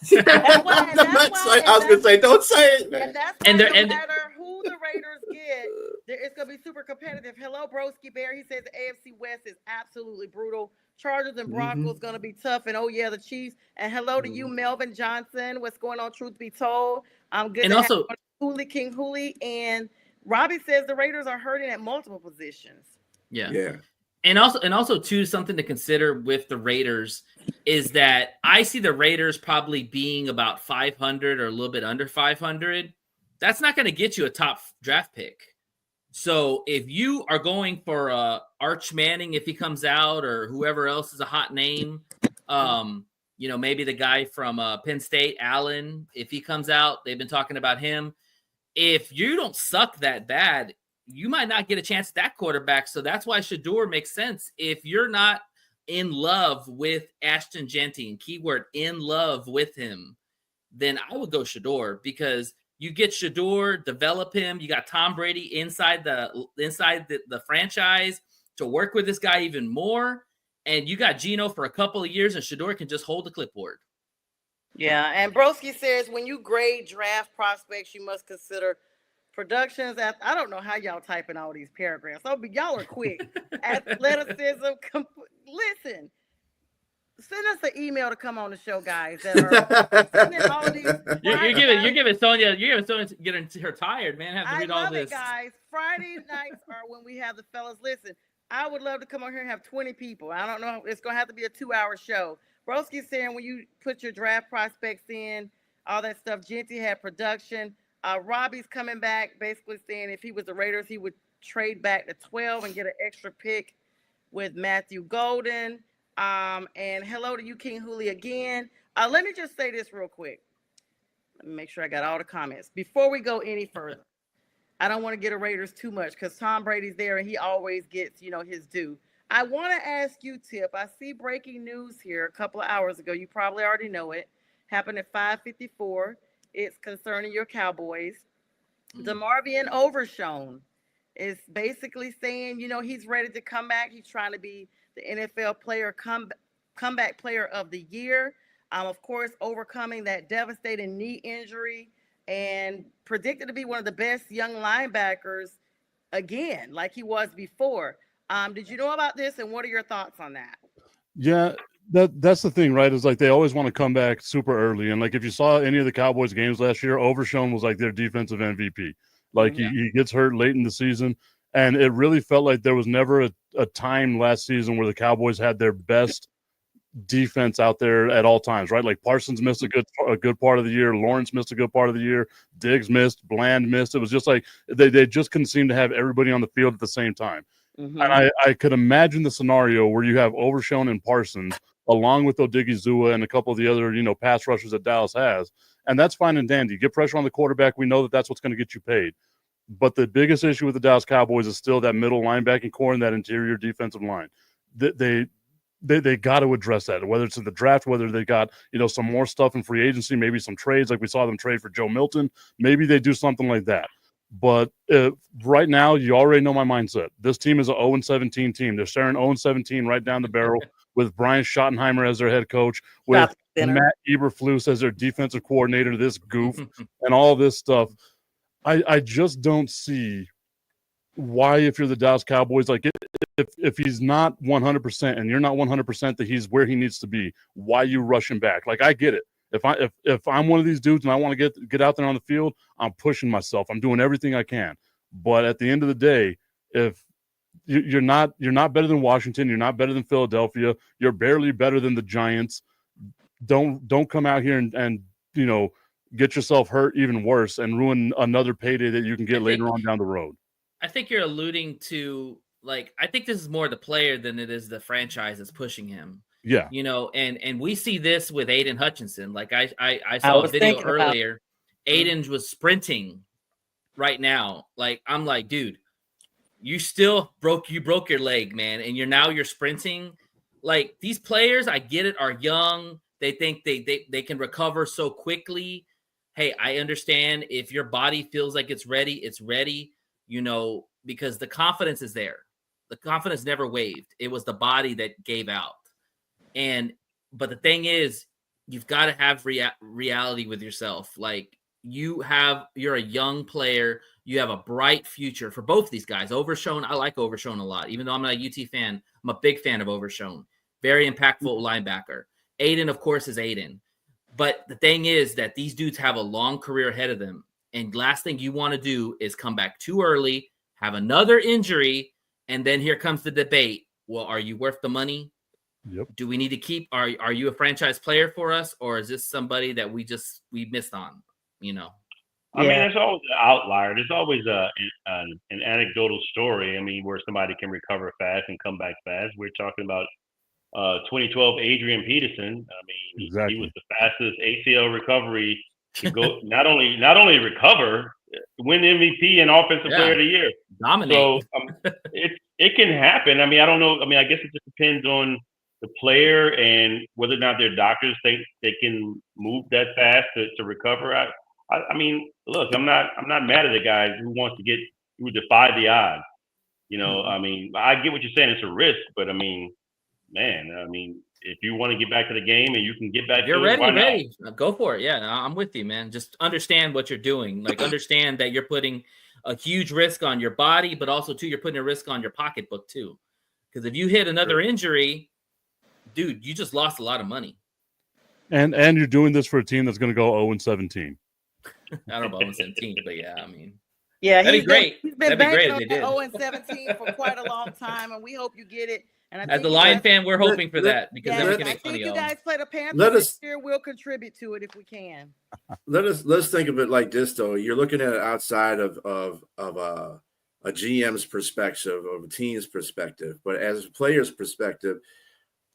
Speaker 6: was gonna say, don't say it, man.
Speaker 3: And no matter who the Raiders get, it's gonna be super competitive. Hello, Broski Bear. He says the AFC West is absolutely brutal. Chargers and Broncos gonna be tough, and the Chiefs. And hello to you, Melvin Johnson. What's going on? Truth be told, I'm good.
Speaker 8: And also,
Speaker 3: Hooli King Hooli and Robbie says the Raiders are hurting at multiple positions.
Speaker 8: Yeah. And also too, something to consider with the Raiders is that I see the Raiders probably being about 500 or a little bit under 500. That's not going to get you a top draft pick. So if you are going for Arch Manning, if he comes out, or whoever else is a hot name, maybe the guy from Penn State, Allen, if he comes out, they've been talking about him. If you don't suck that bad, you might not get a chance at that quarterback. So that's why Shedeur makes sense. If you're not in love with Ashton Genty, and keyword in love with him, then I would go Shedeur because you get Shedeur, develop him. You got Tom Brady inside the franchise to work with this guy even more. And you got Geno for a couple of years, and Shedeur can just hold the clipboard.
Speaker 3: Yeah, and Broski says when you grade draft prospects, you must consider productions. I don't know how y'all typing all these paragraphs. Y'all are quick. Athleticism. Listen, send us an email to come on the show, guys. That are sending all of these.
Speaker 8: You're giving Sonja getting her tired, man. Have to read all this.
Speaker 3: I love it, guys. Friday nights are when we have the fellas. Listen, I would love to come on here and have 20 people. I don't know. It's gonna have to be a 2-hour show. Broski's saying when you put your draft prospects in, all that stuff. Genty had production. Robbie's coming back, basically saying if he was the Raiders, he would trade back to 12 and get an extra pick with Matthew Golden. And hello to you, King Hooley, again. Let me just say this real quick. Let me make sure I got all the comments. Before we go any further, I don't want to get a Raiders too much because Tom Brady's there and he always gets, his due. I want to ask you, Tip. I see breaking news here a couple of hours ago. You probably already know it. Happened at 5:54. It's concerning your Cowboys. DeMarvion Overshown is basically saying, he's ready to come back. He's trying to be the NFL player comeback player of the year. Of course, overcoming that devastating knee injury and predicted to be one of the best young linebackers again, like he was before. Did you know about this, and what are your thoughts on that?
Speaker 9: Yeah, that's the thing, right? Is like they always want to come back super early. And like if you saw any of the Cowboys games last year, Overshown was like their defensive MVP. Like he gets hurt late in the season, and it really felt like there was never a time last season where the Cowboys had their best defense out there at all times, right? Like Parsons missed a good part of the year, Lawrence missed a good part of the year, Diggs missed, Bland missed. It was just like they just couldn't seem to have everybody on the field at the same time. And I could imagine the scenario where you have Overshown and Parsons along with Odigizua and a couple of the other, pass rushers that Dallas has. And that's fine and dandy. Get pressure on the quarterback. We know that that's what's going to get you paid. But the biggest issue with the Dallas Cowboys is still that middle linebacking core and that interior defensive line. They got to address that, whether it's in the draft, whether they got, some more stuff in free agency, maybe some trades like we saw them trade for Joe Milton. Maybe they do something like that. But right now, you already know my mindset. This team is an 0-17 team. They're staring 0-17 right down the barrel with Brian Schottenheimer as their head coach, with Matt Eberflus as their defensive coordinator, this goof, and all this stuff. I just don't see why, if you're the Dallas Cowboys, like if he's not 100% and you're not 100% that he's where he needs to be, why you rush him back? Like, I get it. If I'm one of these dudes and I want to get out there on the field, I'm pushing myself. I'm doing everything I can. But at the end of the day, if you're not better than Washington, you're not better than Philadelphia, you're barely better than the Giants. Don't come out here and get yourself hurt even worse and ruin another payday that you can get later on down the road.
Speaker 8: I think you're alluding to, like, I think this is more the player than it is the franchise that's pushing him.
Speaker 9: Yeah.
Speaker 8: And we see this with Aiden Hutchinson. Like I saw a video earlier. Aiden was sprinting right now. Like, I'm like, dude, you still broke your leg, man. And you're sprinting. Like, these players, I get it, are young. They think they can recover so quickly. Hey, I understand if your body feels like it's ready, because the confidence is there. The confidence never wavered. It was the body that gave out. But the thing is, you've got to have reality with yourself. Like, you're a young player. You have a bright future for both these guys. Overshown, I like Overshown a lot. Even though I'm not a UT fan, I'm a big fan of Overshown. Very impactful linebacker. Aiden, of course, is Aiden. But the thing is that these dudes have a long career ahead of them. And last thing you want to do is come back too early, have another injury, and then here comes the debate. Well, are you worth the money?
Speaker 9: Yep.
Speaker 8: Do we need to keep? Are you a franchise player for us, or is this somebody that we missed on? I mean,
Speaker 7: there's always an outlier. There's always an anecdotal story. I mean, where somebody can recover fast and come back fast. We're talking about 2012 Adrian Peterson. I mean,
Speaker 9: exactly.
Speaker 7: He was the fastest ACL recovery to go. not only recover, win MVP and Offensive Player of the Year.
Speaker 8: Dominate.
Speaker 7: So it can happen. I mean, I don't know. I mean, I guess it just depends on the player and whether or not their doctors think they can move that fast to recover. I mean, look, I'm not mad at the guy who defy the odds. I mean, I get what you're saying. It's a risk, but I mean, man, if you want to get back to the game and you can get back,
Speaker 8: you're ready. Go for it. Yeah, I'm with you, man. Just understand what you're doing. Like, understand that you're putting a huge risk on your body, but also too, you're putting a risk on your pocketbook too. Because if you hit another injury, dude, you just lost a lot of money.
Speaker 9: And you're doing this for a team that's going to go 0-17.
Speaker 8: I don't know about 0-17, but yeah, I mean,
Speaker 3: Yeah,
Speaker 8: that'd be great.
Speaker 3: He's been
Speaker 8: That'd be great
Speaker 3: banking
Speaker 8: if
Speaker 3: on
Speaker 8: they
Speaker 3: that
Speaker 8: did.
Speaker 3: 0-17 for quite a long time, and we hope you get it. And I
Speaker 8: As
Speaker 3: think
Speaker 8: a Lion fan, we're hoping for that because then we can
Speaker 3: I
Speaker 8: make fun
Speaker 3: think
Speaker 8: of
Speaker 3: you
Speaker 8: y'all.
Speaker 3: guys play the Panthers
Speaker 2: Let
Speaker 3: this
Speaker 2: us-
Speaker 3: year. We'll contribute to it if we can.
Speaker 6: Let's think of it like this, though. You're looking at it outside of a GM's perspective, of a team's perspective, but as a player's perspective,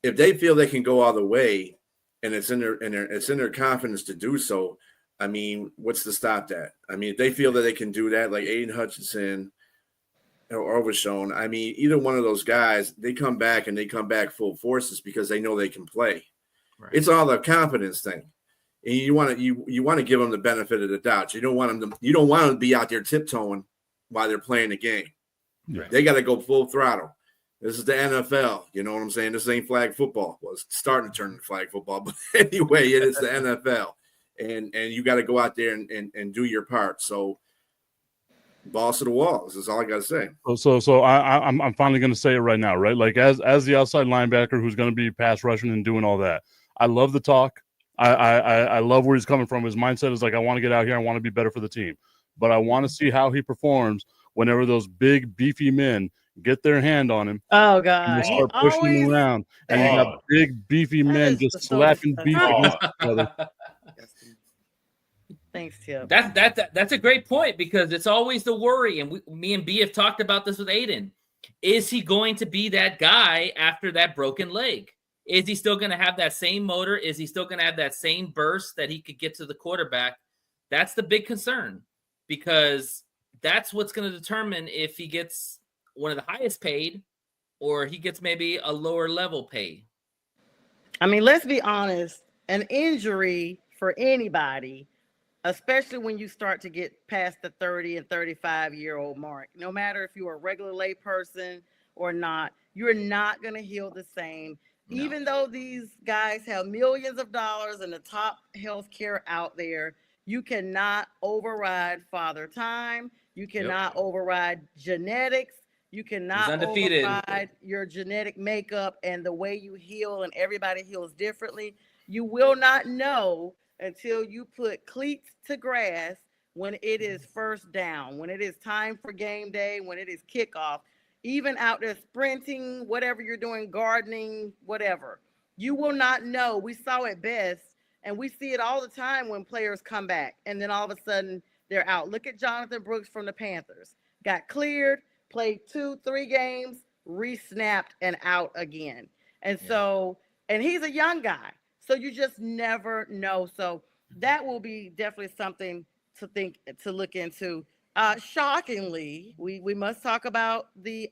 Speaker 6: if they feel they can go all the way, and it's in their confidence to do so, I mean, what's to stop that? I mean, if they feel that they can do that, like Aiden Hutchinson or Overshone, I mean, either one of those guys, they come back full forces because they know they can play. Right. It's all a confidence thing. And you want to give them the benefit of the doubt. You don't want them to be out there tiptoeing while they're playing the game. Right. They got to go full throttle. This is the NFL. You know what I'm saying? This ain't flag football. Well, it's starting to turn into flag football, but anyway, it is the NFL. And you got to go out there and do your part. So balls to the wall. This is all I got to say.
Speaker 9: So I'm finally going to say it right now, right? Like as the outside linebacker who's going to be pass rushing and doing all that. I love the talk. I love where he's coming from. His mindset is like, I want to get out here. I want to be better for the team. But I want to see how he performs whenever those big, beefy men get their hand on him.
Speaker 3: Oh, God.
Speaker 9: And they start pushing him around. And you have big, beefy men just slapping beef against each other.
Speaker 3: Thanks, Tip.
Speaker 8: That's a great point because it's always the worry. And me and B have talked about this with Aiden. Is he going to be that guy after that broken leg? Is he still going to have that same motor? Is he still going to have that same burst that he could get to the quarterback? That's the big concern because that's what's going to determine if he gets one of the highest paid or he gets maybe a lower level pay.
Speaker 3: I mean, let's be honest. An injury for anybody, especially when you start to get past the 30 and 35-year-old mark, no matter if you're a regular lay person or not, you're not going to heal the same. No. Even though these guys have millions of dollars and the top healthcare out there, you cannot override father time. You cannot override genetics. You cannot override your genetic makeup and the way you heal, and everybody heals differently. You will not know until you put cleats to grass when it is first down, when it is time for game day, when it is kickoff. Even out there sprinting, whatever you're doing, gardening, whatever, you will not know. We saw it best, and we see it all the time when players come back, and then all of a sudden they're out. Look at Jonathan Brooks from the Panthers. Got cleared, played 2-3 games, re-snapped, and out again. And so, and he's a young guy, so you just never know. So that will be definitely something to look into. Shockingly, we must talk about the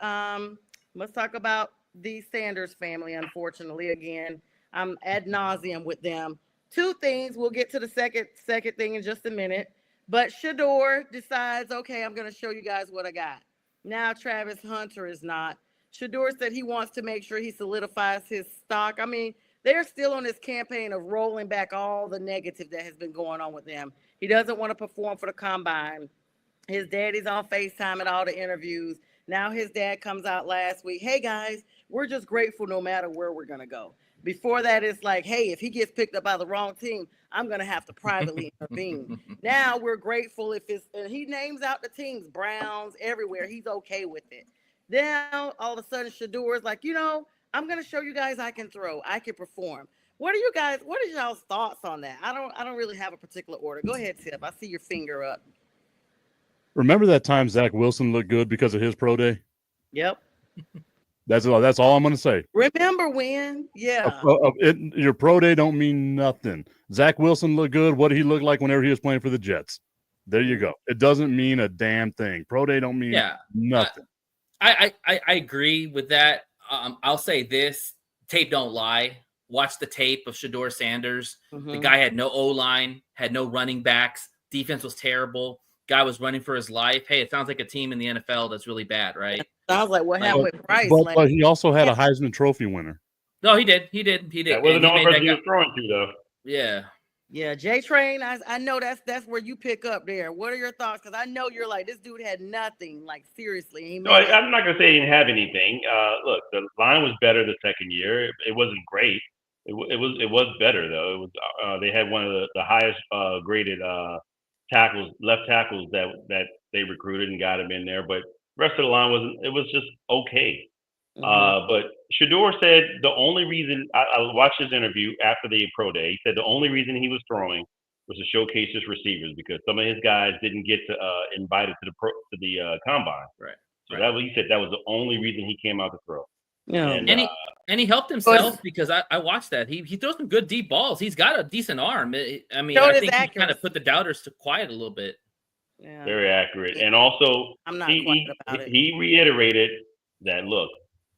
Speaker 3: Sanders family. Unfortunately, again, I'm ad nauseum with them. Two things. We'll get to the second thing in just a minute. But Shedeur decides, okay, I'm going to show you guys what I got. Now Travis Hunter is not. Shedeur said he wants to make sure he solidifies his stock. I mean, they're still on this campaign of rolling back all the negative that has been going on with them. He doesn't want to perform for the combine. His daddy's on FaceTime at all the interviews. Now his dad comes out last week. Hey, guys, we're just grateful no matter where we're going to go. Before that, it's like, hey, if he gets picked up by the wrong team, I'm going to have to privately intervene. Now we're grateful if it's, and he names out the teams, Browns, everywhere. He's okay with it. Now, all of a sudden, Shedeur is like, I'm going to show you guys I can throw. I can perform. What are y'all's thoughts on that? I don't really have a particular order. Go ahead, Tip. I see your finger up.
Speaker 9: Remember that time Zach Wilson looked good because of his pro day?
Speaker 3: Yep.
Speaker 9: That's all I'm going to say.
Speaker 3: Remember when? Yeah.
Speaker 9: Your pro day don't mean nothing. Zach Wilson looked good. What did he look like whenever he was playing for the Jets? There you go. It doesn't mean a damn thing. Pro day don't mean nothing.
Speaker 8: I agree with that. I'll say this. Tape don't lie. Watch the tape of Shedeur Sanders. Mm-hmm. The guy had no O-line, had no running backs. Defense was terrible. Guy was running for his life. Hey, it sounds like a team in the NFL that's really bad, right?
Speaker 3: Sounds like what happened with Bryce.
Speaker 9: But he also had a Heisman Trophy winner.
Speaker 8: No, he did.
Speaker 7: That wasn't the only person he was throwing to, though.
Speaker 8: Yeah.
Speaker 3: Yeah, J-Train, I know that's where you pick up there. What are your thoughts? Because I know you're like, this dude had nothing, like, seriously.
Speaker 7: No, I'm not going to say he didn't have anything. Look, the line was better the second year. It wasn't great. It was better, though. It was they had one of the highest graded left tackles that they recruited and got him in there, but the rest of the line was just okay. But Shedeur said the only reason I watched his interview after the pro day. He said the only reason he was throwing was to showcase his receivers because some of his guys didn't get invited to the combine.
Speaker 8: Right.
Speaker 7: So he said that was the only reason he came out to throw.
Speaker 3: Yeah.
Speaker 8: And he helped himself because I watched that. He throws some good deep balls. He's got a decent arm. I mean, I think he kind of put the doubters to quiet a little bit.
Speaker 3: Yeah.
Speaker 7: Very accurate. And also, he reiterated that, look,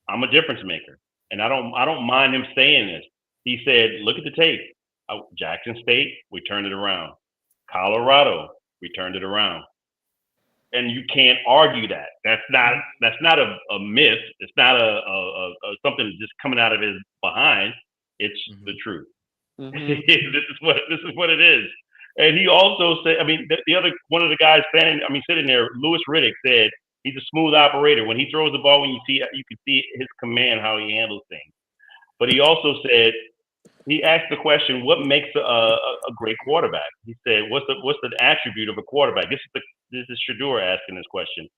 Speaker 7: I'm a difference maker. And I don't mind him saying this. He said, look at the tape. Jackson State, we turned it around. Colorado, we turned it around. And you can't argue that. That's not a myth. It's not a something just coming out of his behind. It's the truth. This is what it is. And he also said, I mean, the other one of the guys sitting there, Louis Riddick said he's a smooth operator. When he throws the ball, you can see his command, how he handles things. But he also said, he asked the question, what makes a great quarterback? He said, what's the attribute of a quarterback? This is Shedeur asking this question.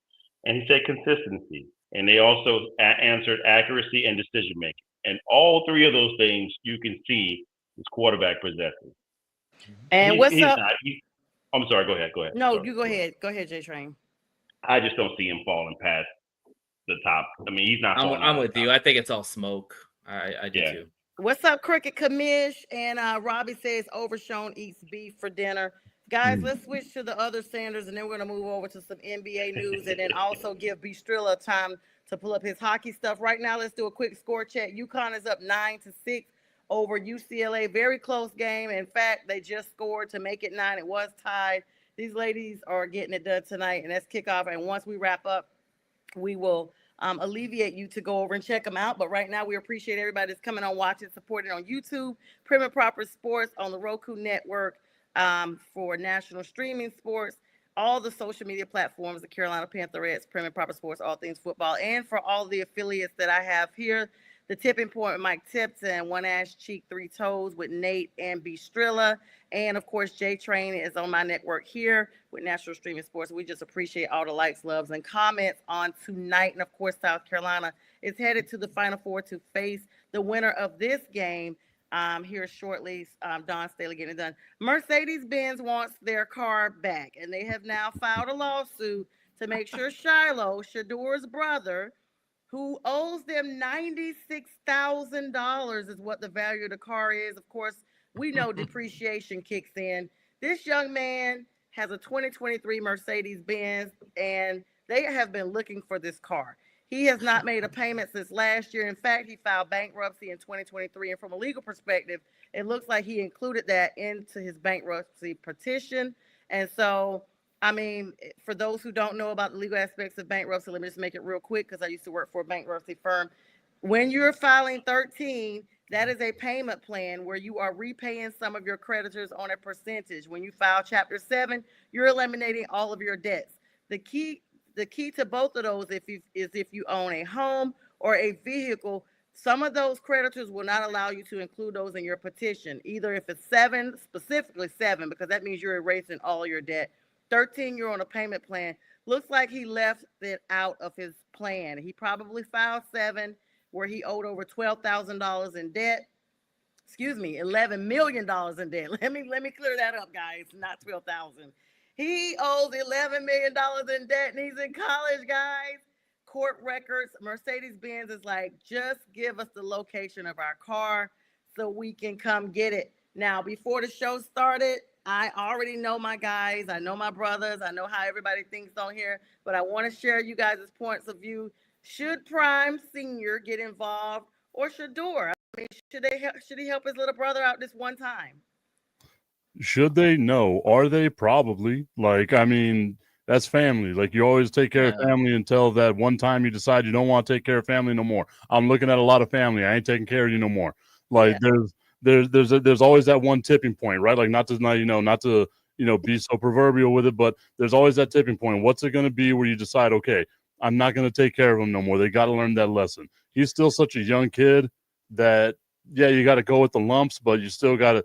Speaker 7: And he said consistency. And they also answered accuracy and decision making. And all three of those things you can see this quarterback possesses.
Speaker 3: And what's up?
Speaker 7: I'm sorry, go ahead.
Speaker 3: No,
Speaker 7: sorry.
Speaker 3: You go ahead. Go ahead, J Train.
Speaker 7: I just don't see him falling past the top. I mean, he's not falling.
Speaker 8: I'm with you. I think it's all smoke. I do too.
Speaker 3: What's up, Cricket Kamish? And Robbie says Overshown eats beef for dinner. Guys, let's switch to the other Sanders, and then we're going to move over to some NBA news and then also give B. Trilla time to pull up his hockey stuff. Right now, let's do a quick score check. UConn is up 9-6 over UCLA. Very close game. In fact, they just scored to make it 9. It was tied. These ladies are getting it done tonight, and that's kickoff. And once we wrap up, we will alleviate you to go over and check them out. But right now, we appreciate everybody that's coming on, watching, supporting on YouTube, Prim and Proper Sports on the Roku Network for national streaming sports, all the social media platforms, the Carolina Pantherettes, Prim and Proper Sports, all things football, and for all the affiliates that I have here, the Tipping Point with Mike Tipton, One Ass Cheek, Three Toes with Nate and B. Trilla. And of course, J Train is on my network here with National Streaming Sports. We just appreciate all the likes, loves, and comments on tonight. And of course, South Carolina is headed to the Final Four to face the winner of this game here shortly. Don Staley getting it done. Mercedes-Benz wants their car back, and they have now filed a lawsuit to make sure Shiloh, Shedeur's brother, who owes them $96,000 is what the value of the car is. Of course, we know depreciation kicks in. This young man has a 2023 Mercedes-Benz, and they have been looking for this car. He has not made a payment since last year. In fact, he filed bankruptcy in 2023. And from a legal perspective, it looks like he included that into his bankruptcy petition. And so, I mean, for those who don't know about the legal aspects of bankruptcy, let me just make it real quick because I used to work for a bankruptcy firm. When you're filing 13, that is a payment plan where you are repaying some of your creditors on a percentage. When you file Chapter 7, you're eliminating all of your debts. The key to both of those is if you own a home or a vehicle, some of those creditors will not allow you to include those in your petition. Either if it's 7, specifically 7, because that means you're erasing all your debt. 13, you're on a payment plan. Looks like he left it out of his plan. He probably filed 7, where he owed over $12,000 in debt. Excuse me, $11 million in debt. Let me clear that up, guys. Not 12,000. He owes $11 million in debt, and he's in college, guys. Court records. Mercedes-Benz is like, just give us the location of our car so we can come get it. Now, before the show started, I already know my guys. I know my brothers. I know how everybody thinks on here, but I want to share you guys' points of view. Should Prime Senior get involved, or Shedeur? I mean, should he help his little brother out this one time?
Speaker 9: Should they? No. Are they? Probably. Like, I mean, that's family. Like, you always take care of family until that one time you decide you don't want to take care of family no more. I'm looking at a lot of family. I ain't taking care of you no more. Like, there's always that one tipping point, right? Like, not to be so proverbial with it, but there's always that tipping point. What's it going to be where you decide, okay, I'm not going to take care of him no more. They got to learn that lesson. He's still such a young kid that, you got to go with the lumps, but you still got to,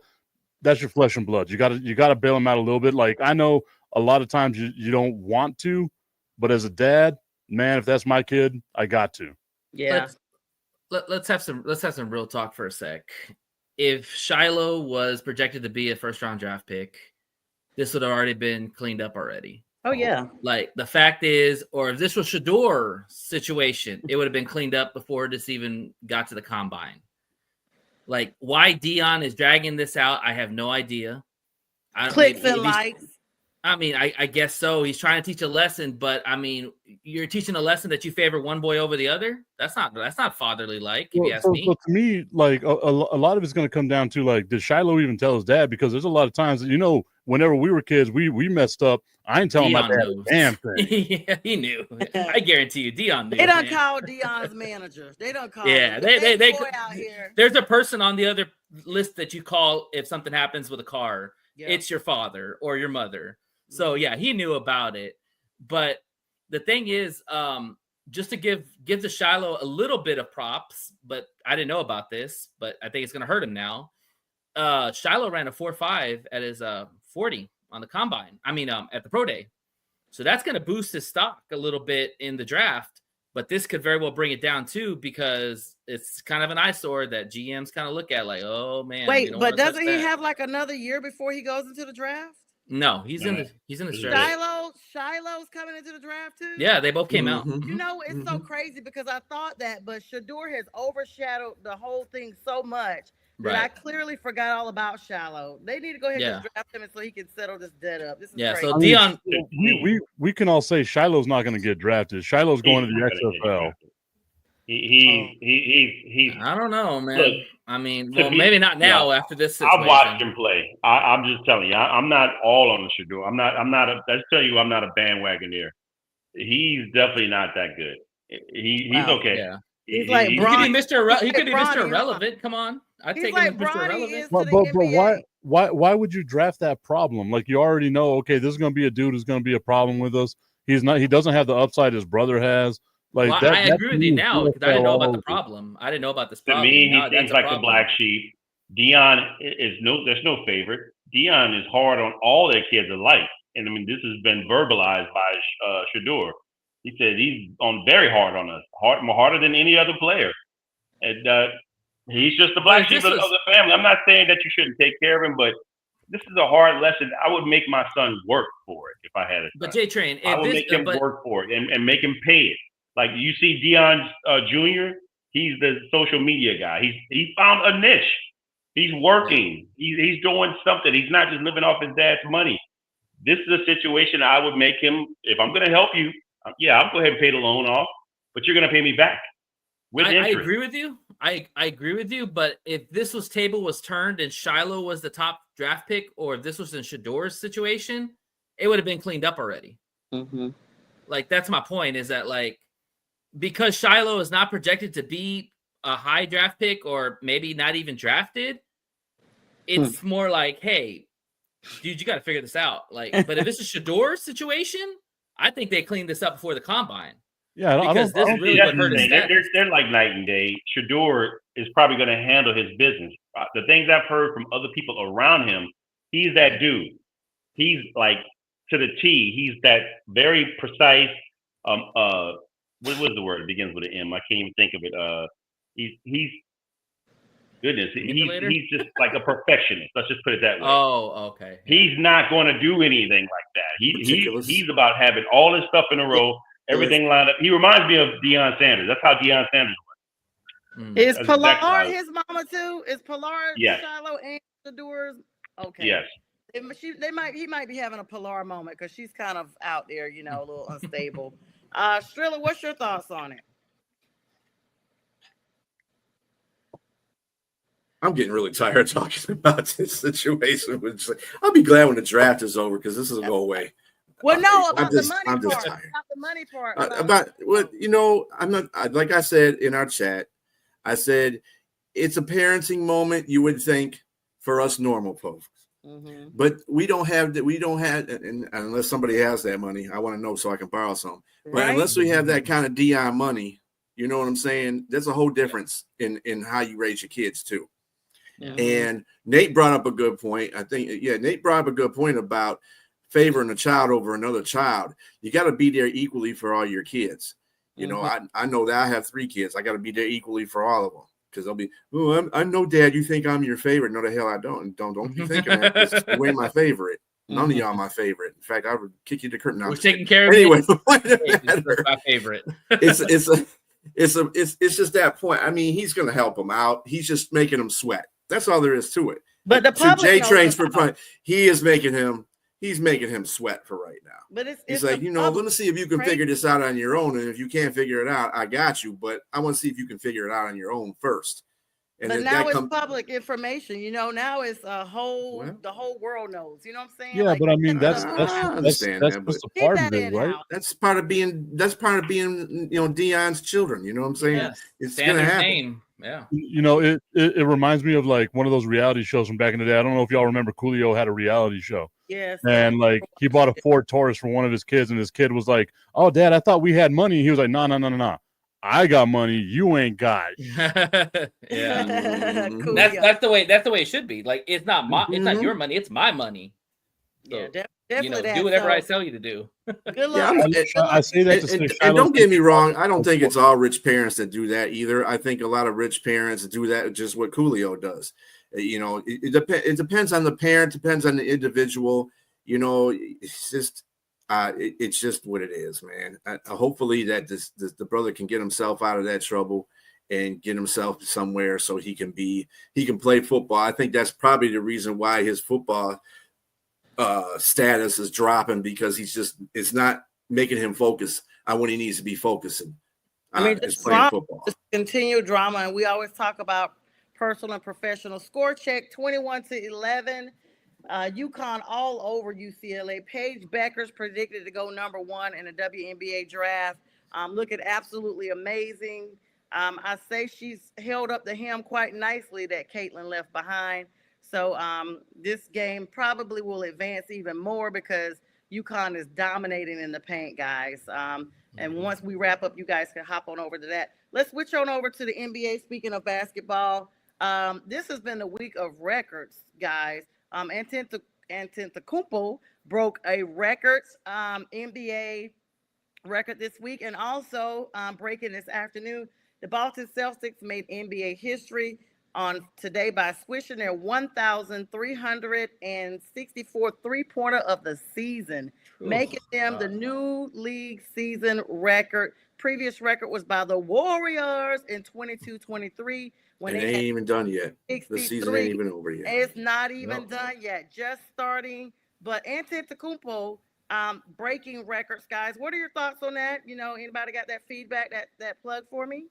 Speaker 9: that's your flesh and blood. You got to bail him out a little bit. Like, I know a lot of times you don't want to, but as a dad, man, if that's my kid, I got to.
Speaker 3: Yeah.
Speaker 8: Let's have some real talk for a sec. If Shiloh was projected to be a first-round draft pick, this would have already been cleaned up already.
Speaker 3: Oh yeah.
Speaker 8: Like the fact is, or if this was Shador situation, it would have been cleaned up before this even got to the combine. Like why Dion is dragging this out, I have no idea.
Speaker 3: Clicks and likes.
Speaker 8: I mean, I guess so. He's trying to teach a lesson, but I mean, you're teaching a lesson that you favor one boy over the other. That's not fatherly like. If you ask me.
Speaker 9: So to me, like a lot of it's going to come down to like, did Shiloh even tell his dad? Because there's a lot of times that whenever we were kids, we messed up. I ain't telling my dad a damn thing.
Speaker 8: Yeah, he knew. I guarantee you, Dion knew.
Speaker 3: They don't call Dion's manager. They don't call.
Speaker 8: Yeah,
Speaker 3: they
Speaker 8: out here. There's a person on the other list that you call if something happens with a car. Yeah. It's your father or your mother. So yeah, he knew about it. But the thing is, just to give the Shiloh a little bit of props, but I didn't know about this, but I think it's gonna hurt him now. Shiloh ran a 4.5 at his 40 on the combine. I mean, at the pro day. So that's gonna boost his stock a little bit in the draft. But this could very well bring it down too, because it's kind of an eyesore that GMs kind of look at like, oh man.
Speaker 3: Wait, but doesn't he have like another year before he goes into the draft?
Speaker 8: No, he's in the draft.
Speaker 3: Shiloh's coming into the draft too.
Speaker 8: Yeah, they both came out.
Speaker 3: You know, it's so crazy because I thought that, but Shador has overshadowed the whole thing so much that I clearly forgot all about Shiloh. They need to go ahead and draft him so he can settle this debt up. This is crazy.
Speaker 8: So Dion,
Speaker 9: we can all say Shiloh's not going to get drafted. Shiloh's going to the XFL.
Speaker 7: He's
Speaker 8: I don't know, man. Look, I mean, well, maybe not now after this situation.
Speaker 7: I've watched him play. I'm just telling you, I'm not all on the Shador. I'm not. I tell you, I'm not a bandwagoner. He's definitely not that good. He's okay.
Speaker 3: Yeah. He's like
Speaker 8: he could be Mr. He could be Mr. Irrelevant. Come on, I'd take him as Mr. Irrelevant.
Speaker 9: But why would you draft that problem? Like you already know, okay, this is going to be a dude who's going to be a problem with us. He doesn't have the upside his brother has. Like
Speaker 8: I agree with you now because I didn't know about the problem. I didn't know about this problem.
Speaker 7: To me, he seems like the black sheep. Dion there's no favorite. Dion is hard on all their kids alike. And I mean, this has been verbalized by Shador. He said he's very hard on us, more harder than any other player. And he's just the black sheep of the family. I'm not saying that you shouldn't take care of him, but this is a hard lesson. I would make my son work for it if I had a son.
Speaker 8: But J-Train,
Speaker 7: I would make him work for it and make him pay it. Like you see Dion Jr., he's the social media guy. He found a niche. He's working. He's doing something. He's not just living off his dad's money. This is a situation I would make him, if I'm going to help you, I'll go ahead and pay the loan off, but you're going to pay me back with interest.
Speaker 8: I agree with you. I agree with you, but if this table was turned and Shiloh was the top draft pick, or if this was in Shador's situation, it would have been cleaned up already.
Speaker 3: Mm-hmm.
Speaker 8: Like, that's my point, is that, like, because Shiloh is not projected to be a high draft pick or maybe not even drafted, it's more like, hey, dude, you got to figure this out. Like, but if it's a Shador situation, I think they cleaned this up before the combine.
Speaker 9: Yeah,
Speaker 8: because this really would hurt his stats.
Speaker 7: They're like night and day. Shador is probably going to handle his business. The things I've heard from other people around him, he's that dude. He's like to the T. He's that very precise. What was the word? It begins with an M. I can't even think of it. He's goodness. He's just like a perfectionist. Let's just put it that way.
Speaker 8: Oh, okay.
Speaker 7: He's not going to do anything like that. He's about having all his stuff in a row, everything lined up. He reminds me of Deion Sanders. That's how Deion Sanders was.
Speaker 3: Is Pilar his mama too? Is Pilar Shiloh and Shador's? Okay.
Speaker 7: Yes.
Speaker 3: He might be having a Pilar moment because she's kind of out there, a little unstable. Trilla, what's your thoughts on it?
Speaker 6: I'm getting really tired of talking about this situation. I'll be glad when the draft is over because this will go away.
Speaker 3: Well, no, about the money part. About the money part.
Speaker 6: I'm not. Like I said in our chat, I said it's a parenting moment. You would think for us normal folks. Mm-hmm. But we don't have that. We don't have, and unless somebody has that money, I want to know so I can borrow some. But unless we have that kind of Dion money, you know what I'm saying? There's a whole difference in how you raise your kids too. Yeah. And Nate brought up a good point. I think, Nate brought up a good point about favoring a child over another child. You got to be there equally for all your kids. You know, I know that I have 3 kids. I got to be there equally for all of them. Because they'll be, oh, I know, Dad, you think I'm your favorite. No, the hell I don't. Don't be thinking that. Because you ain't my favorite. None of y'all my favorite. In fact, I would kick you to the curtain.
Speaker 8: We're taking care of
Speaker 6: anyway.
Speaker 8: My favorite.
Speaker 6: It's just that point. I mean, he's going to help him out. He's just making him sweat. That's all there is to it.
Speaker 3: But the public
Speaker 6: Jay trains for fun. He's making him sweat for right now.
Speaker 3: But
Speaker 6: he's like, let me see if you can figure this out on your own. And if you can't figure it out, I got you. But I want to see if you can figure it out on your own first. And
Speaker 3: but now it's public information. Now it's the whole world knows. You know what I'm saying?
Speaker 9: Yeah, but I mean that's
Speaker 6: understand
Speaker 9: that's just a part of it, right?
Speaker 6: That's part of being Deion's children. You know what I'm saying?
Speaker 8: Yeah.
Speaker 6: It's gonna happen.
Speaker 8: Name. Yeah.
Speaker 9: It reminds me of like one of those reality shows from back in the day. I don't know if y'all remember Coolio had a reality show.
Speaker 3: Yes.
Speaker 9: And like he bought a Ford Taurus for one of his kids, and his kid was like, "Oh, Dad, I thought we had money." He was like, "No. I got money. You ain't got."
Speaker 8: Yeah. That's the way it should be. Like it's not your money. It's my money. So,
Speaker 3: yeah, definitely.
Speaker 8: Do whatever I tell you to do.
Speaker 3: Good luck.
Speaker 9: I say that
Speaker 6: and don't get me wrong. I don't think it's all rich parents that do that either. I think a lot of rich parents do that just what Coolio does. It depends on the parent, depends on the individual. It's just what it is, man. Hopefully that the brother can get himself out of that trouble and get himself somewhere so he can play football. I think that's probably the reason why his football status is dropping, because it's not making him focus on what he needs to be focusing on. Is playing football.
Speaker 3: Continued drama, and we always talk about personal and professional. Score check 21-11. UConn all over UCLA. Paige Becker's predicted to go number 1 in the WNBA draft. Looking absolutely amazing. I say she's held up the hem quite nicely that Caitlin left behind. So this game probably will advance even more because UConn is dominating in the paint, guys. And once we wrap up, you guys can hop on over to that. Let's switch on over to the NBA. Speaking of basketball, this has been a week of records, guys. Antetokounmpo broke a records NBA record this week, and also breaking this afternoon, the Boston Celtics made NBA history on today by swishing their 1,364 3-pointer of the season, making them the new league season record. Previous record was by the Warriors in 22-23.
Speaker 6: When it ain't even done yet. The season ain't even over yet.
Speaker 3: It's not even done yet. Just starting. But Antetokounmpo breaking records, guys. What are your thoughts on that? Anybody got that feedback, that plug for me?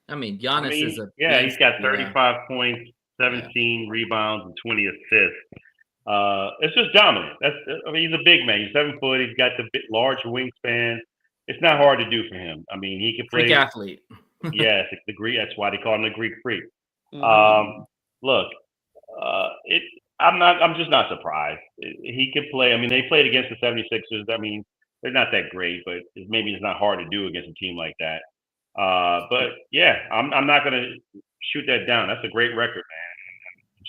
Speaker 8: I mean, Giannis is a
Speaker 7: he's got 35 points, 17 rebounds, and 20 assists. It's just dominant. He's a big man. He's 7 foot. He's got the large wingspan. It's not hard to do for him. I mean, he can play.
Speaker 8: Freak athlete.
Speaker 7: Yes, the Greek. That's why they call him the Greek freak. Look, I'm just not surprised. He could play. I mean, they played against the 76ers. I mean, they're not that great, but maybe it's not hard to do against a team like that. But yeah, I'm not going to shoot that down. That's a great record,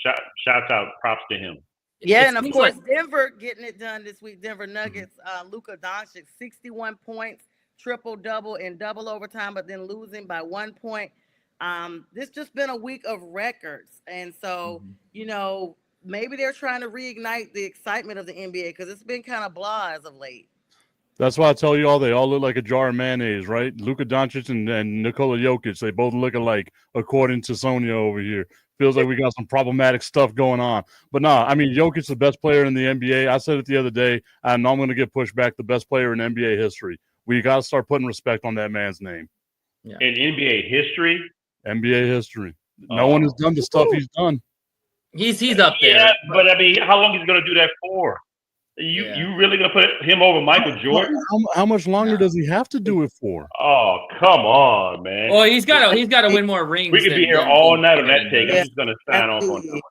Speaker 7: man. Shouts out, props to him.
Speaker 3: Yeah, and of course, Denver getting it done this week. Denver Nuggets, Luka Doncic, 61 points, triple-double in double overtime, but then losing by 1 point. This just been a week of records. And so, maybe they're trying to reignite the excitement of the NBA because it's been kind of blah as of late.
Speaker 9: That's why I tell you all, they all look like a jar of mayonnaise, right? Luka Doncic and Nikola Jokic, they both look alike, according to Sonja over here. Feels like we got some problematic stuff going on. But I mean, Jokic's the best player in the NBA. I said it the other day, and I'm going to get pushed back, the best player in NBA history. We got to start putting respect on that man's name.
Speaker 7: Yeah. In NBA history?
Speaker 9: NBA history. No one has done the stuff he's done.
Speaker 8: He's up there.
Speaker 7: Yeah, but I mean, how long he's going to do that for? You really going to put him over Michael Jordan?
Speaker 9: How much longer does he have to do it for?
Speaker 7: Oh, come on, man.
Speaker 8: Well, he's got to win more rings.
Speaker 7: We could be here all night on that take. I'm just going to sign off on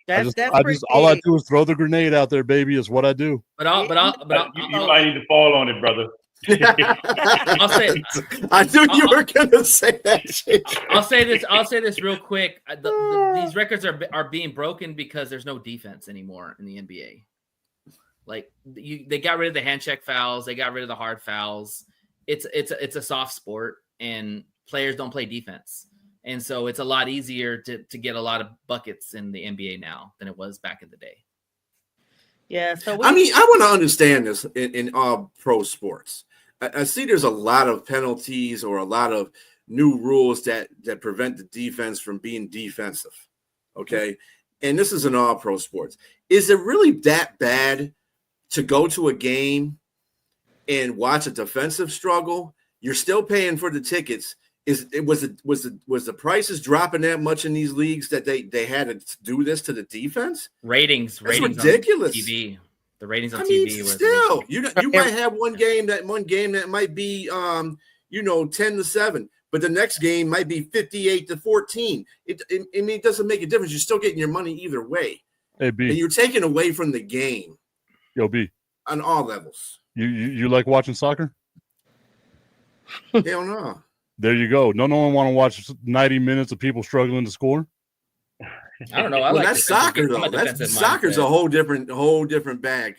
Speaker 9: that. All I do is throw the grenade out there, baby. Is what I do.
Speaker 7: You might need to fall on it, brother.
Speaker 8: I'll say.
Speaker 6: I knew you were going to say that shit.
Speaker 8: I'll say this real quick. These records are being broken because there's no defense anymore in the NBA. Like they got rid of the hand check fouls. They got rid of the hard fouls. It's a soft sport, and players don't play defense. And so it's a lot easier to get a lot of buckets in the NBA now than it was back in the day.
Speaker 3: Yeah. So
Speaker 6: I want to understand this in all pro sports. I see there's a lot of penalties or a lot of new rules that prevent the defense from being defensive. Okay. And this is in all pro sports. Is it really that bad to go to a game and watch a defensive struggle? You're still paying for the tickets. Was the prices dropping that much in these leagues that they had to do this to the defense?
Speaker 8: Ratings
Speaker 6: ridiculous.
Speaker 8: On TV. The ratings on
Speaker 6: TV
Speaker 8: was
Speaker 6: still. You might have one game that might be 10-7, but the next game might be 58-14. It doesn't make a difference. You're still getting your money either way.
Speaker 9: Hey, B.
Speaker 6: And you're taking away from the game.
Speaker 9: Yo, B.
Speaker 6: On all levels.
Speaker 9: You like watching soccer?
Speaker 6: Hell no.
Speaker 9: There you go. No one want to watch 90 minutes of people struggling to score.
Speaker 8: I don't know.
Speaker 6: That's soccer though. Soccer's a whole different bag.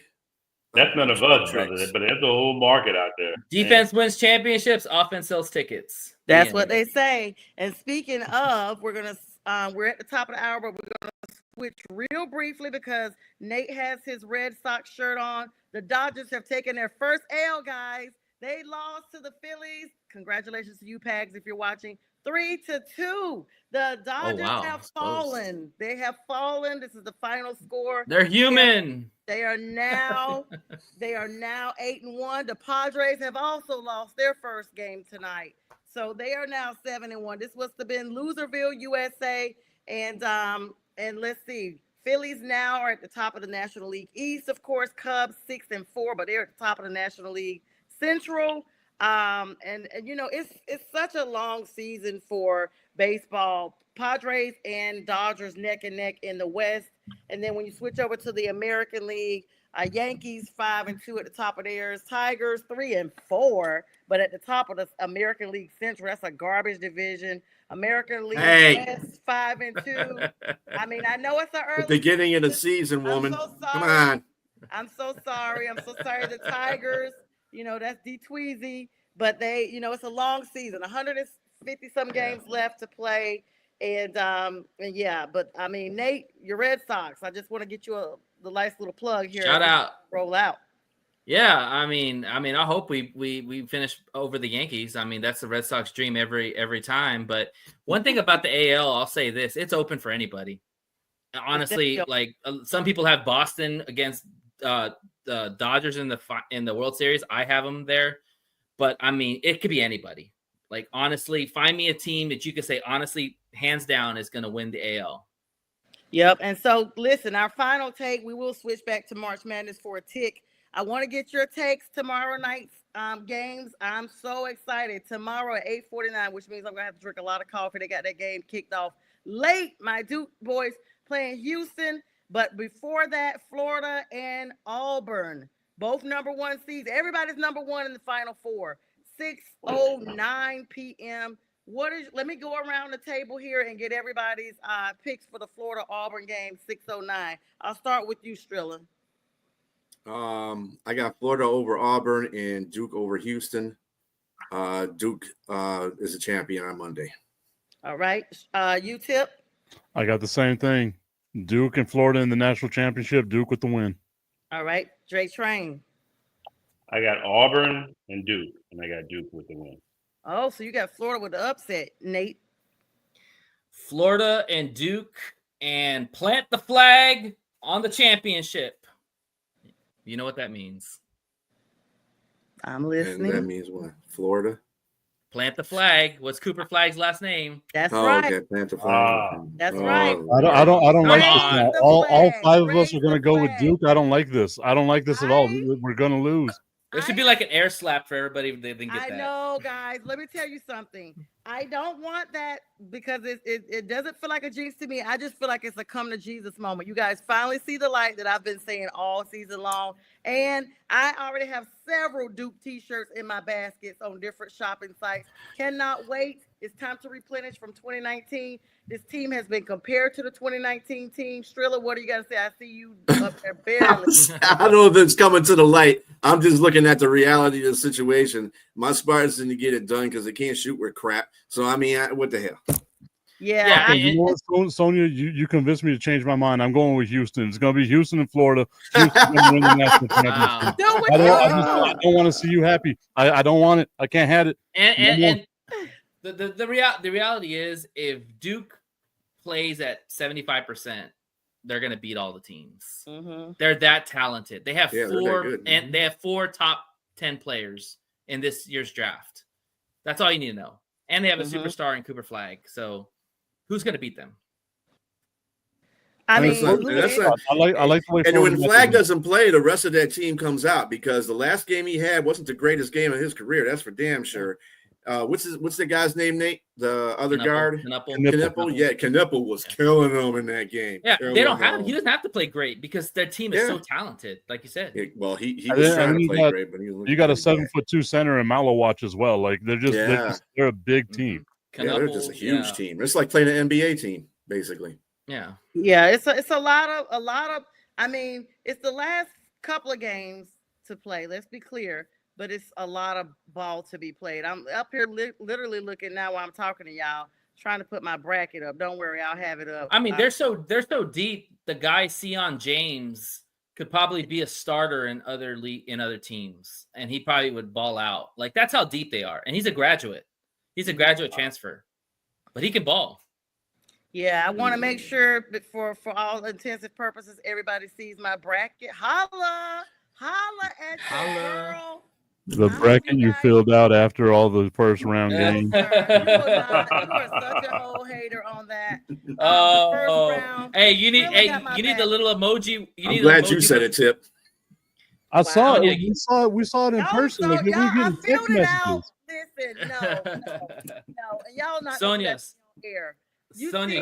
Speaker 7: That's none of us, brother. But there's a whole market out there.
Speaker 8: Defense wins championships. Offense sells tickets.
Speaker 3: That's what they say. And speaking of, we're at the top of the hour, but we're gonna switch real briefly because Nate has his Red Sox shirt on. The Dodgers have taken their first L, guys. They lost to the Phillies. Congratulations to you, Pags, if you're watching. 3-2. The Dodgers have fallen. They have fallen. This is the final score.
Speaker 8: They're human.
Speaker 3: They are now 8-1. The Padres have also lost their first game tonight. So they are now 7-1. This must have been Loserville, USA. And let's see. Phillies now are at the top of the National League East, of course. Cubs 6-4, but they're at the top of the National League Central. And it's such a long season for baseball. Padres and Dodgers neck and neck in the West. And then when you switch over to the American League, Yankees 5-2 at the top of theirs, Tigers 3-4, but at the top of the American League Central, that's a garbage division. American League West 5-2. I mean, I know it's an early
Speaker 6: beginning of the season, woman.
Speaker 3: So
Speaker 6: come on.
Speaker 3: I'm so sorry. The Tigers. That's D-Tweezy, but it's a long season, 150 some games left to play. And yeah, but I mean, Nate, your Red Sox, I just want to get you the nice little plug here.
Speaker 8: Shout out.
Speaker 3: Roll out.
Speaker 8: Yeah. I mean, I hope we finish over the Yankees. I mean, that's the Red Sox dream every time. But one thing about the AL, I'll say this, it's open for anybody. Honestly, like some people have Boston against, the Dodgers in the World Series. I have them there, but I mean, it could be anybody. Like, honestly, find me a team that you could say, honestly, hands down is going to win the AL.
Speaker 3: Yep. And so, listen, our final take, we will switch back to March Madness for a tick. I want to get your takes tomorrow night's games. I'm so excited. Tomorrow at 8:49, which means I'm going to have to drink a lot of coffee. They got that game kicked off late. My Duke boys playing Houston. But before that, Florida and Auburn, both number one seeds. Everybody's number one in the Final Four. 6:09 p.m. Let me go around the table here and get everybody's picks for the Florida Auburn game, 6:09. I'll start with you, Strilla.
Speaker 6: I got Florida over Auburn and Duke over Houston. Duke is a champion on Monday.
Speaker 3: All right. You, Tip?
Speaker 9: I got the same thing. Duke and Florida in the national championship. Duke with the win.
Speaker 3: All right. Dre Train.
Speaker 7: I got Auburn and Duke, and I got Duke with the win.
Speaker 3: Oh, so you got Florida with the upset, Nate.
Speaker 8: Florida and Duke, and plant the flag on the championship. You know what that means.
Speaker 3: I'm listening.
Speaker 6: And that means what? Florida?
Speaker 8: Plant the flag. What's Cooper Flag's last name?
Speaker 3: That's right.
Speaker 6: Okay. Plant the flag.
Speaker 3: That's right.
Speaker 9: I don't like this now. All five of us are going to go with Duke. I don't like this. I don't like this at all. We're going to lose.
Speaker 8: There should be like an air slap for everybody if they didn't get that.
Speaker 3: I know, guys. Let me tell you something. I don't want that because it doesn't feel like a jinx to me. I just feel like it's a come to Jesus moment. You guys finally see the light that I've been saying all season long. And I already have several Duke t-shirts in my baskets on different shopping sites. Cannot wait It's time to replenish from 2019. This team has been compared to the 2019 team. Trilla, what do you got to say? I see you up there barely.
Speaker 6: I don't know if it's coming to the light. I'm just looking at the reality of the situation. My Spartans didn't get it done because they can't shoot with crap. So, I mean, what the hell?
Speaker 3: Yeah.
Speaker 9: Okay, you know what, Sonja, you convinced me to change my mind. I'm going with Houston. It's going to be Houston and Florida. Houston's going to win the national championship. I don't want to see you happy. I don't want it. I can't have it.
Speaker 8: And the reality is, if Duke plays at 75%, they're going to beat all the teams.
Speaker 3: Mm-hmm.
Speaker 8: They're that talented. They have they have 4 top 10 players in this year's draft. That's all you need to know. And they have a superstar in Cooper Flag. So who's going to beat them?
Speaker 3: I mean,
Speaker 9: I like the way.
Speaker 6: And when Flag doesn't play, the rest of that team comes out because the last game he had wasn't the greatest game of his career. That's for damn sure. What's the guy's name, Nate? The other guard? Knipple. Yeah, Knipple was killing them in that game.
Speaker 8: Yeah, he doesn't have to play great because their team is so talented, like you said.
Speaker 6: Yeah, well, he was trying to play great, but
Speaker 9: you got a 7'2" center in Malowatch as well. Like they're a big team.
Speaker 6: Yeah, they're just a huge team. It's like playing an NBA team, basically.
Speaker 8: Yeah.
Speaker 3: Yeah, it's a lot of. I mean, it's the last couple of games to play. Let's be clear. But it's a lot of ball to be played. I'm up here literally looking now while I'm talking to y'all, trying to put my bracket up. Don't worry, I'll have it up.
Speaker 8: I mean, they're so deep. The guy Sion James could probably be a starter in other teams, and he probably would ball out. Like that's how deep they are. And he's a graduate. He's a graduate transfer, but he can ball.
Speaker 3: Yeah, I want to make sure that for all intents purposes, everybody sees my bracket. Holla at your girl.
Speaker 9: The bracket you filled out after all the first round games.
Speaker 3: You are such a whole hater on that.
Speaker 8: Hey, you need the little emoji.
Speaker 6: I'm glad you said it, Tip.
Speaker 9: I saw it. We saw it in person. Like, we were getting text messages.
Speaker 3: Listen, no, and y'all not
Speaker 8: Sonja,
Speaker 3: here.
Speaker 8: Sonja,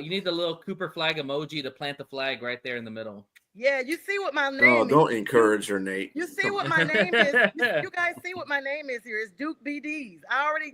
Speaker 8: you need the little Cooper Flag emoji to plant the flag right there in the middle.
Speaker 3: Yeah, you see what my name is.
Speaker 6: Don't encourage her, Nate.
Speaker 3: You see what my name is. You guys see what my name is here. It's Duke BDs.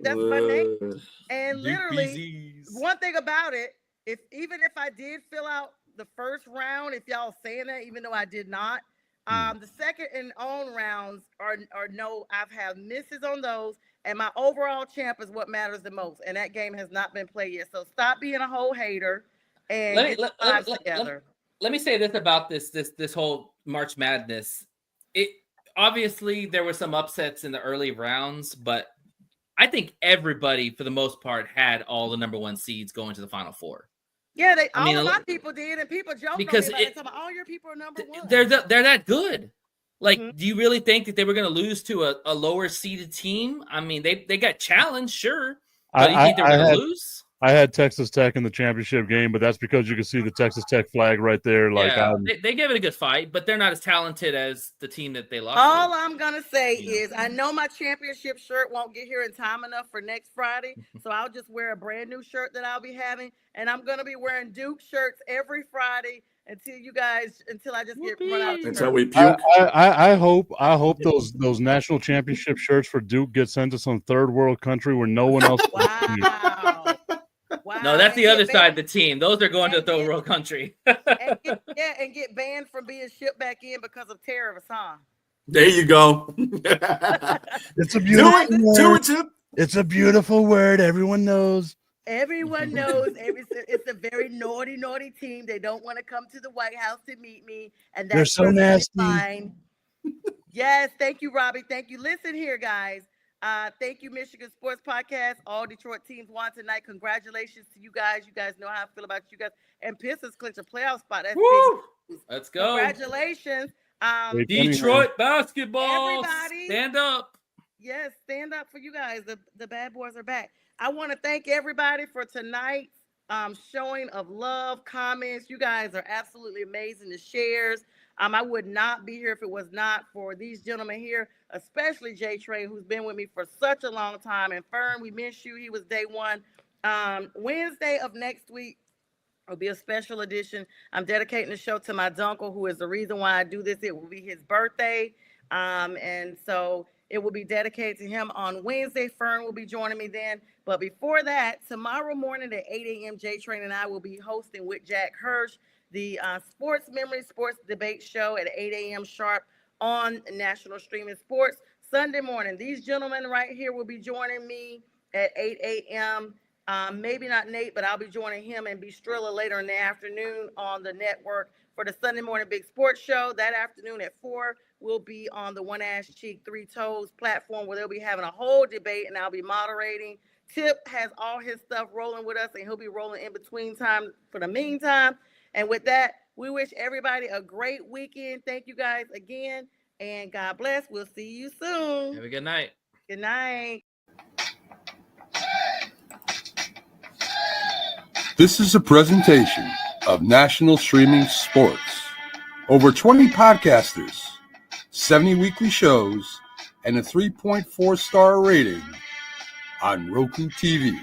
Speaker 3: That's my name. And literally, one thing about it, even if I did fill out the first round, if y'all saying that, even though I did not, the second and on rounds are no, I've had misses on those. And my overall champ is what matters the most. And that game has not been played yet. So stop being a whole hater and get the vibes together.
Speaker 8: Let me say this about this whole March Madness. It obviously there were some upsets in the early rounds, but I think everybody, for the most part, had all the number 1 seeds going to the Final Four.
Speaker 3: Yeah, all of my people did, and people joked because on me about all your people are number 1.
Speaker 8: They're that good. Like, do you really think that they were going to lose to a lower seeded team? I mean, they got challenged, sure. But do you think they were going to lose?
Speaker 9: I had Texas Tech in the championship game, but that's because you can see the Texas Tech flag right there. Like,
Speaker 8: they gave it a good fight, but they're not as talented as the team that they lost.
Speaker 3: All I'm gonna say is, I know my championship shirt won't get here in time enough for next Friday, so I'll just wear a brand new shirt that I'll be having, and I'm gonna be wearing Duke shirts every Friday until I just get run out of
Speaker 6: until we puke.
Speaker 9: I hope those national championship shirts for Duke get sent to some third world country where no one else.
Speaker 3: Wow.
Speaker 8: No, that's the other side of the team. Those are going to the third world country.
Speaker 3: and get banned from being shipped back in because of tariffs, huh?
Speaker 6: There you go.
Speaker 9: It's a beautiful It's a beautiful word. Everyone knows.
Speaker 3: Everyone knows. It's a very naughty team. They don't want to come to the White House to meet me, and that's
Speaker 9: they're so nasty.
Speaker 3: Fine. Yes, thank you, Robbie. Thank you. Listen here, guys. Thank you, Michigan Sports Podcast. All Detroit teams won tonight. Congratulations to you guys. You guys know how I feel about you guys. And Pistons clinch a playoff spot. That's big.
Speaker 8: Let's go.
Speaker 3: Congratulations.
Speaker 8: Detroit basketball.
Speaker 3: Everybody.
Speaker 8: Stand up.
Speaker 3: Yes, stand up for you guys. The bad boys are back. I want to thank everybody for tonight's showing of love, comments. You guys are absolutely amazing. The shares. I would not be here if it was not for these gentlemen here, especially J Train, who's been with me for such a long time. And Fern, we miss you. He was day one. Wednesday of next week will be a special edition. I'm dedicating the show to my uncle, who is the reason why I do this. It will be his birthday. And so It will be dedicated to him on Wednesday. Fern will be joining me then. But before that, tomorrow morning at 8 a.m., J-Train and I will be hosting with Jack Hirsch the Sports Memory Sports Debate Show at 8 a.m. sharp on National Streaming Sports. Sunday morning, these gentlemen right here will be joining me at 8 a.m. Maybe not Nate, but I'll be joining him and Trilla later in the afternoon on the network for the Sunday Morning Big Sports Show. That afternoon at 4, we'll be on the One Ass Cheek, Three Toes platform where they'll be having a whole debate and I'll be moderating. Tip has all his stuff rolling with us and he'll be rolling in between time for the meantime. And with that, we wish everybody a great weekend. Thank you guys again and God bless. We'll see you soon.
Speaker 8: Have a good night.
Speaker 3: Good night.
Speaker 10: This is a presentation of National Streaming Sports. Over 20 podcasters, 70 weekly shows, and a 3.4-star rating on Roku TV.